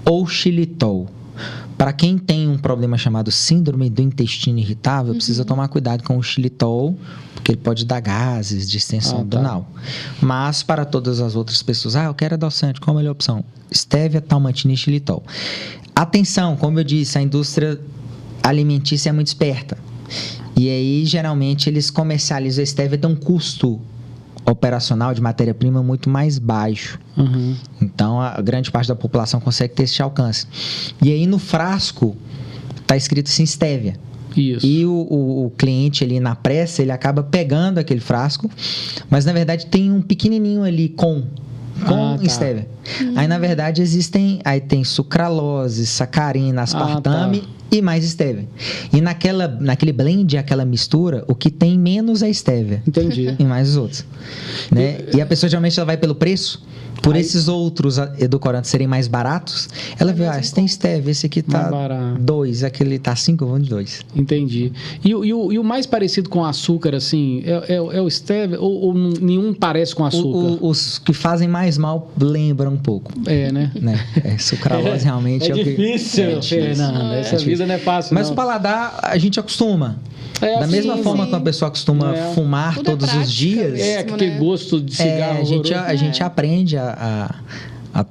ou xilitol. Para quem tem um problema chamado síndrome do intestino irritável, precisa tomar cuidado com o xilitol, porque ele pode dar gases, distensão abdominal. Mas para todas as outras pessoas, eu quero adoçante, qual a melhor opção? Estévia, talmantina e xilitol. Atenção, como eu disse, a indústria alimentícia é muito esperta. E aí, geralmente, eles comercializam a estévia, tem um custo operacional de matéria-prima muito mais baixo. Então, a grande parte da população consegue ter esse alcance. E aí, no frasco, está escrito assim, estévia. Isso. E o cliente ali na pressa, ele acaba pegando aquele frasco, mas, na verdade, tem um pequenininho ali com estévia. Aí, na verdade, aí tem sucralose, sacarina, aspartame e mais estévia. E naquele blend, aquela mistura, o que tem menos é estévia. Entendi. E mais os outros. Né? E a pessoa geralmente ela vai pelo preço. Por esses outros edulcorantes serem mais baratos, ela vê, esse tem estévia, esse aqui tá 2, aquele tá 5, eu vou de 2. Entendi. E o mais parecido com açúcar, assim, é o estévia ou nenhum parece com açúcar? Os que fazem mais mal lembram um pouco. Né? Sucralose realmente é difícil, Fernanda. Essa vida não é fácil, mas o paladar, a gente acostuma. Da mesma forma que uma pessoa acostuma fumar todos os dias. Aquele gosto de cigarro. A gente aprende a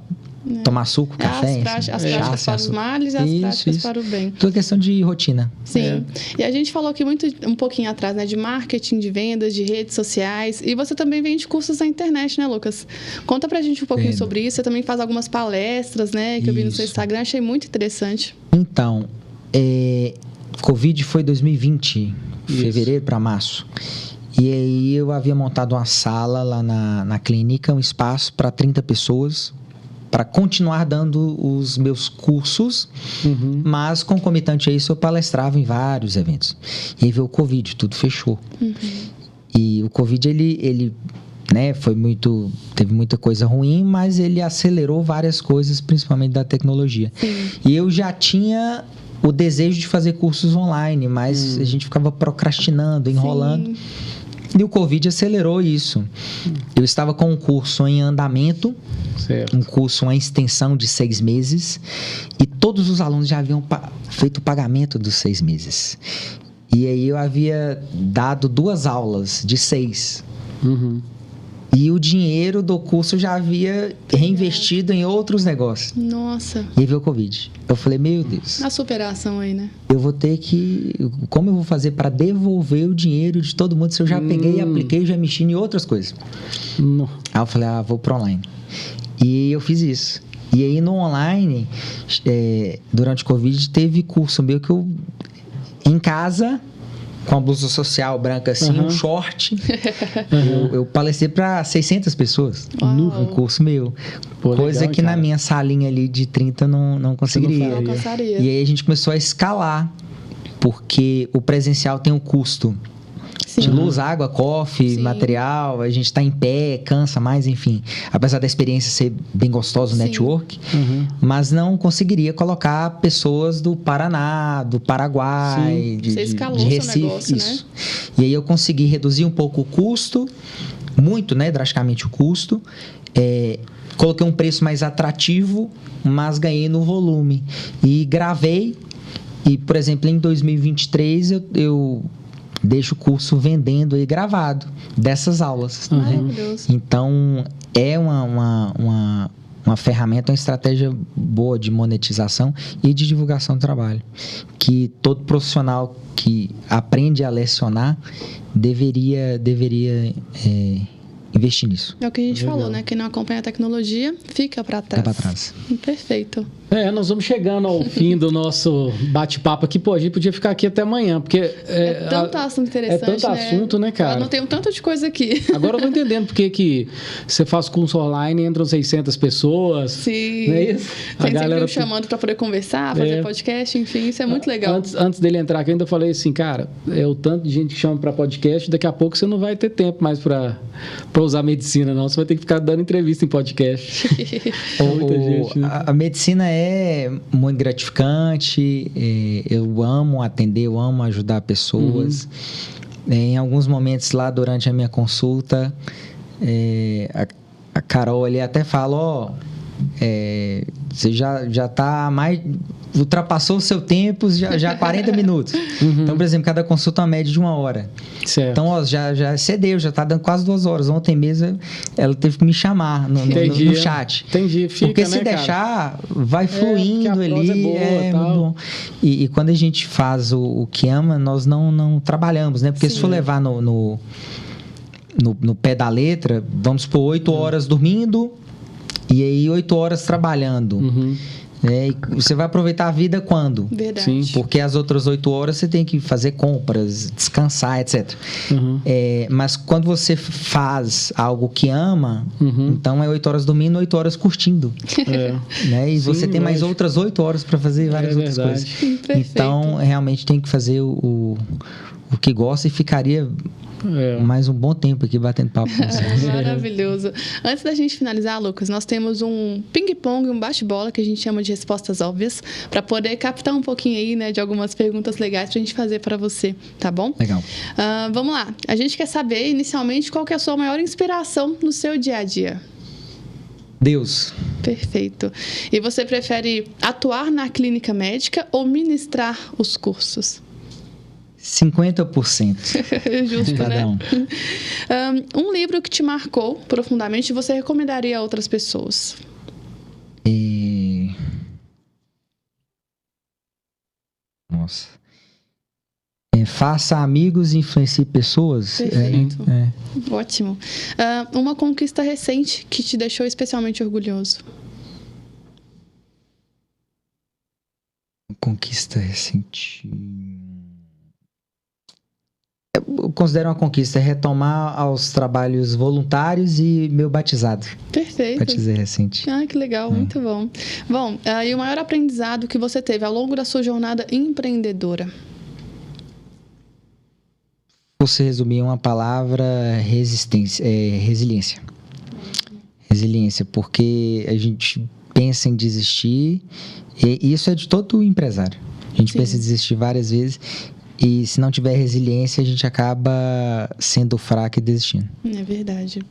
tomar suco, café. As práticas para os males e as práticas para o bem. Tudo questão de rotina. Sim. E a gente falou aqui um pouquinho atrás, né, de marketing, de vendas, de redes sociais. E você também vende cursos na internet, né, Lucas? Conta pra gente um pouquinho sobre isso. Você também faz algumas palestras, né, que eu vi no seu Instagram. Achei muito interessante. Então, Covid foi 2020, fevereiro para março. E aí eu havia montado uma sala lá na clínica, um espaço para 30 pessoas, para continuar dando os meus cursos, mas concomitante a isso eu palestrava em vários eventos. E aí veio o Covid, tudo fechou. E o Covid, ele teve muita coisa ruim, mas ele acelerou várias coisas, principalmente da tecnologia. E eu já tinha o desejo de fazer cursos online, mas a gente ficava procrastinando, enrolando. E o Covid acelerou isso. Eu estava com um curso em andamento, um curso, uma extensão de 6 meses, e todos os alunos já haviam feito o pagamento dos 6 meses. E aí eu havia dado 2 aulas de 6. E o dinheiro do curso já havia reinvestido em outros negócios. Nossa. E aí veio o Covid. Eu falei, meu Deus. A superação aí, né? Eu vou ter que... Como eu vou fazer para devolver o dinheiro de todo mundo se eu já peguei, apliquei, já mexi em outras coisas? Aí eu falei, vou pro online. E eu fiz isso. E aí no online, durante o Covid, teve curso meu que eu... Em casa... com a blusa social branca assim, um short. Eu palestrei para 600 pessoas no curso meu. Coisa legal, que na minha salinha ali de 30 não conseguiria. E aí a gente começou a escalar, porque o presencial tem um custo de luz, água, coffee, material, a gente está em pé, cansa mais, enfim. Apesar da experiência ser bem gostosa, o network, mas não conseguiria colocar pessoas do Paraná, do Paraguai, de Recife. Negócio, isso. Né? E aí eu consegui reduzir um pouco o custo, muito, né, drasticamente o custo. Coloquei um preço mais atrativo, mas ganhei no volume. E gravei, e, por exemplo, em 2023 eu deixo o curso vendendo aí gravado dessas aulas. Maravilhoso. Então, é uma ferramenta, uma estratégia boa de monetização e de divulgação do trabalho. Que todo profissional que aprende a lecionar deveria investir nisso. É o que a gente falou, né? Quem não acompanha a tecnologia fica para trás. Fica para trás. Perfeito. Nós vamos chegando ao fim do nosso bate-papo aqui. Pô, a gente podia ficar aqui até amanhã, porque... É tanto assunto interessante, tanto assunto, né, cara? Eu não tenho tanto de coisa aqui. Agora eu tô entendendo porque que você faz curso online e entram 600 pessoas. Sim. Não é isso? Tem sempre me chamando para poder conversar, fazer podcast, enfim, isso é muito legal. Antes dele entrar aqui, eu ainda falei assim, cara, o tanto de gente que chama para podcast, daqui a pouco você não vai ter tempo mais para usar medicina, não. Você vai ter que ficar dando entrevista em podcast. Muita gente, né? A medicina é muito gratificante, eu amo atender, eu amo ajudar pessoas. Em alguns momentos lá durante a minha consulta, A Carol ali até fala, você já tá mais... ultrapassou o seu tempo, já 40 minutos. Então, por exemplo, cada consulta é uma média de 1 hora. Certo. Então, já cedeu, já tá dando quase 2 horas. Ontem mesmo, ela teve que me chamar no chat. Entendi. Fica, porque se né, deixar, vai fluindo ali. Boa, muito bom. E quando a gente faz o que ama, nós não trabalhamos, né? Porque se for levar no pé da letra, vamos supor 8 horas dormindo e aí 8 horas trabalhando. E você vai aproveitar a vida quando? Verdade. Sim. Porque as outras 8 horas você tem que fazer compras, descansar, etc. Mas quando você faz algo que ama, então é 8 horas dormindo, 8 horas curtindo. Né? E Sim, você tem mais outras 8 horas para fazer várias outras coisas. Então, realmente tem que fazer o que gosta e ficaria... mais um bom tempo aqui batendo papo com vocês. Maravilhoso. Antes da gente finalizar, Lucas, nós temos um ping-pong, um bate-bola que a gente chama de respostas óbvias, para poder captar um pouquinho aí, né, de algumas perguntas legais pra gente fazer para você, tá bom? Legal. Vamos lá. A gente quer saber, inicialmente, qual que é a sua maior inspiração no seu dia a dia? Deus. Perfeito. E você prefere atuar na clínica médica ou ministrar os cursos? 50%. Justo, Cada né? Um livro que te marcou profundamente e você recomendaria a outras pessoas? Nossa. Faça amigos e influencie pessoas. Perfeito. Ótimo. Uma conquista recente que te deixou especialmente orgulhoso? Conquista recente... Eu considero uma conquista retomar aos trabalhos voluntários e meu batizado. Perfeito. Batizei recente. Que legal, muito bom. Bom, e o maior aprendizado que você teve ao longo da sua jornada empreendedora? Você resumir em uma palavra, resiliência. Resiliência, porque a gente pensa em desistir, e isso é de todo empresário. A gente pensa em desistir várias vezes. E se não tiver resiliência, a gente acaba sendo fraco e desistindo. É verdade.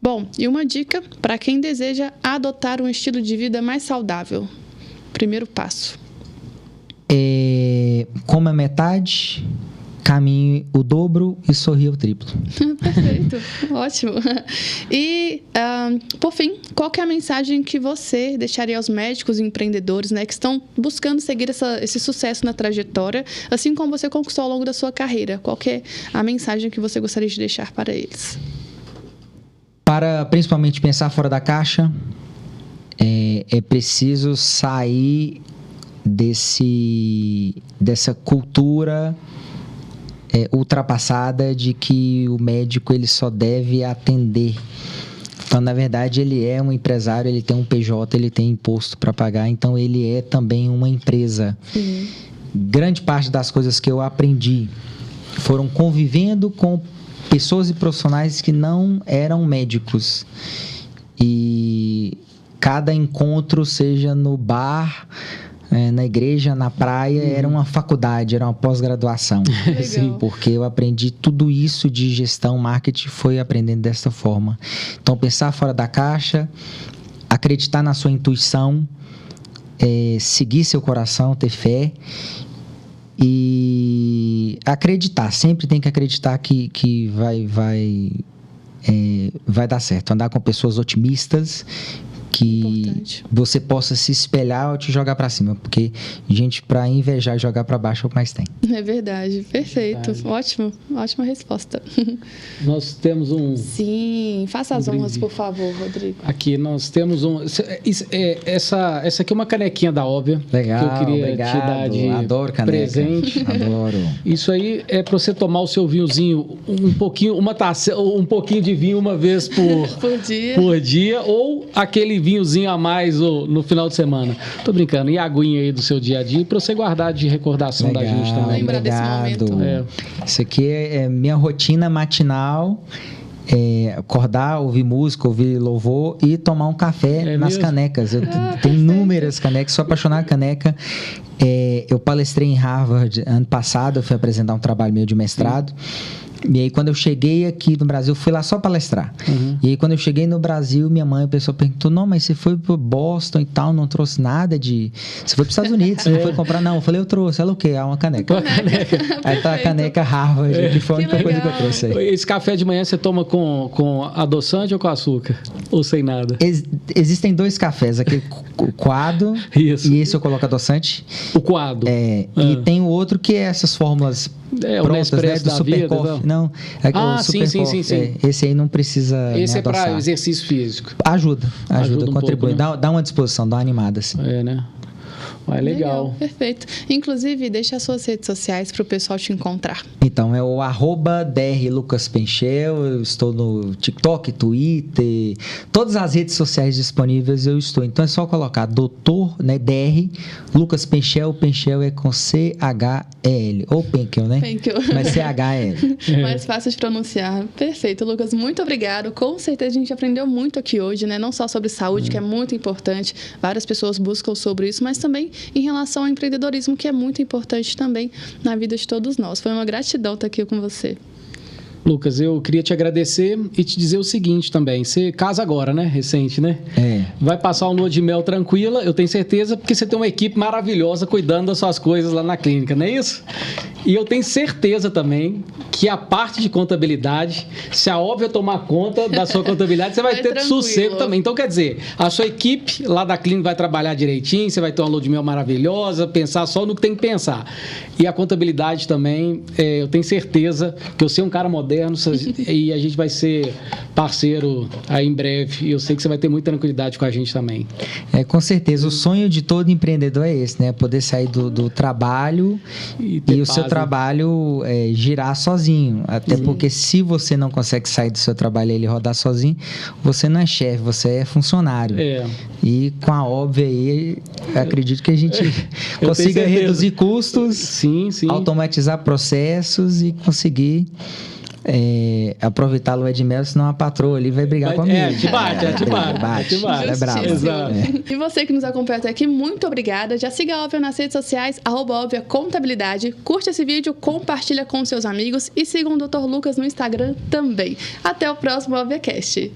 Bom, e uma dica para quem deseja adotar um estilo de vida mais saudável. Primeiro passo. Coma metade, caminhe o dobro e sorria o triplo. Perfeito, ótimo. E, por fim, qual que é a mensagem que você deixaria aos médicos e empreendedores, né, que estão buscando seguir esse sucesso na trajetória, assim como você conquistou ao longo da sua carreira? Qual que é a mensagem que você gostaria de deixar para eles? Para, principalmente, pensar fora da caixa, é preciso sair dessa cultura ultrapassada de que o médico ele só deve atender. Então, na verdade, ele é um empresário, ele tem um PJ, ele tem imposto para pagar, então ele é também uma empresa. Grande parte das coisas que eu aprendi foram convivendo com pessoas e profissionais que não eram médicos. E cada encontro, seja no bar, na igreja, na praia, era uma faculdade, era uma pós-graduação. Sim, porque eu aprendi tudo isso de gestão, marketing, foi aprendendo dessa forma. Então, pensar fora da caixa, acreditar na sua intuição, seguir seu coração, ter fé e acreditar. Sempre tem que acreditar que vai dar certo. Andar com pessoas otimistas, que importante. Você possa se espelhar ou te jogar para cima, porque gente para invejar e jogar para baixo é o que mais tem. É verdade, perfeito, ótimo, ótima resposta. Nós temos um... Sim, faça as honras, por favor, Rodrigo. Aqui nós temos essa aqui é uma canequinha da Óbvia. Legal, que eu queria obrigado. te dar de Adoro caneca. presente. Adoro. Isso aí é para você tomar o seu vinhozinho, um pouquinho de vinho uma vez por dia, ou aquele vinhozinho a mais no final de semana. Tô brincando. E a aguinha aí do seu dia a dia para você guardar de recordação da gente também. Lembrar desse momento. Isso aqui é minha rotina matinal. Acordar, ouvir música, ouvir louvor e tomar um café nas canecas. Eu tenho inúmeras canecas, sou apaixonado por caneca. Eu palestrei em Harvard ano passado, eu fui apresentar um trabalho meu de mestrado. E aí, quando eu cheguei aqui no Brasil, eu fui lá só palestrar. E aí, quando eu cheguei no Brasil, minha mãe, a pessoa perguntou, não, mas você foi pro Boston e tal, não trouxe nada de... Você foi pros Estados Unidos, você não foi comprar, não. Eu falei, eu trouxe. Ela o quê? Uma caneca. Uma caneca. Aí tá a caneca Harvard, que foi a única coisa que eu trouxe aí. Esse café de manhã você toma com adoçante ou com açúcar? Ou sem nada? Existem 2 cafés, aquele coado Isso. e esse eu coloco adoçante. O coado. E tem o outro que é essas fórmulas prontas, né? Do Super Coffee. Não, o Super Coffee. Sim. Esse aí não precisa Esse é adoçar. para exercício físico. Ajuda, um contribui. pouco, né? Dá uma disposição, dá uma animada, assim. Né? Legal. Perfeito. Inclusive, deixa as suas redes sociais para o pessoal te encontrar. Então, é o @drlucaspenchel. Eu estou no TikTok, Twitter, todas as redes sociais disponíveis eu estou. Então, é só colocar doutor, né, DR, Lucas Penchel. Penchel é com C-H-E-L. Ou Penkel, né? Penkel. Mas C-H-E-L. Mais fácil de pronunciar. Perfeito, Lucas. Muito obrigado. Com certeza a gente aprendeu muito aqui hoje, né? Não só sobre saúde, que é muito importante. Várias pessoas buscam sobre isso, mas também em relação ao empreendedorismo, que é muito importante também na vida de todos nós. Foi uma gratidão estar aqui com você. Lucas, eu queria te agradecer e te dizer o seguinte também. Você casa agora, né? Recente, né? Vai passar uma lua de mel tranquila, eu tenho certeza, porque você tem uma equipe maravilhosa cuidando das suas coisas lá na clínica, não é isso? E eu tenho certeza também que a parte de contabilidade, se a Óbvia tomar conta da sua contabilidade, você vai ter tranquilo. sossego também. Então, quer dizer, a sua equipe lá da clínica vai trabalhar direitinho, você vai ter uma lua de mel maravilhosa, pensar só no que tem que pensar. E a contabilidade também, eu tenho certeza que eu sei um cara moderno e a gente vai ser parceiro aí em breve. E eu sei que você vai ter muita tranquilidade com a gente também. Com certeza. O sonho de todo empreendedor é esse, né? Poder sair do trabalho e o seu trabalho girar sozinho. Até porque se você não consegue sair do seu trabalho e ele rodar sozinho, você não é chefe, você é funcionário. E com a Óbvia aí, acredito que a gente consiga reduzir custos, automatizar processos e conseguir aproveitar a lua de mel, senão a patroa ali vai brigar comigo. Te bate. É bravo. E você que nos acompanha até aqui, muito obrigada. Já siga a Óbvia nas redes sociais, @Óbvia Contabilidade. Curte esse vídeo, compartilha com seus amigos e siga o Dr. Lucas no Instagram também. Até o próximo ObviaCast.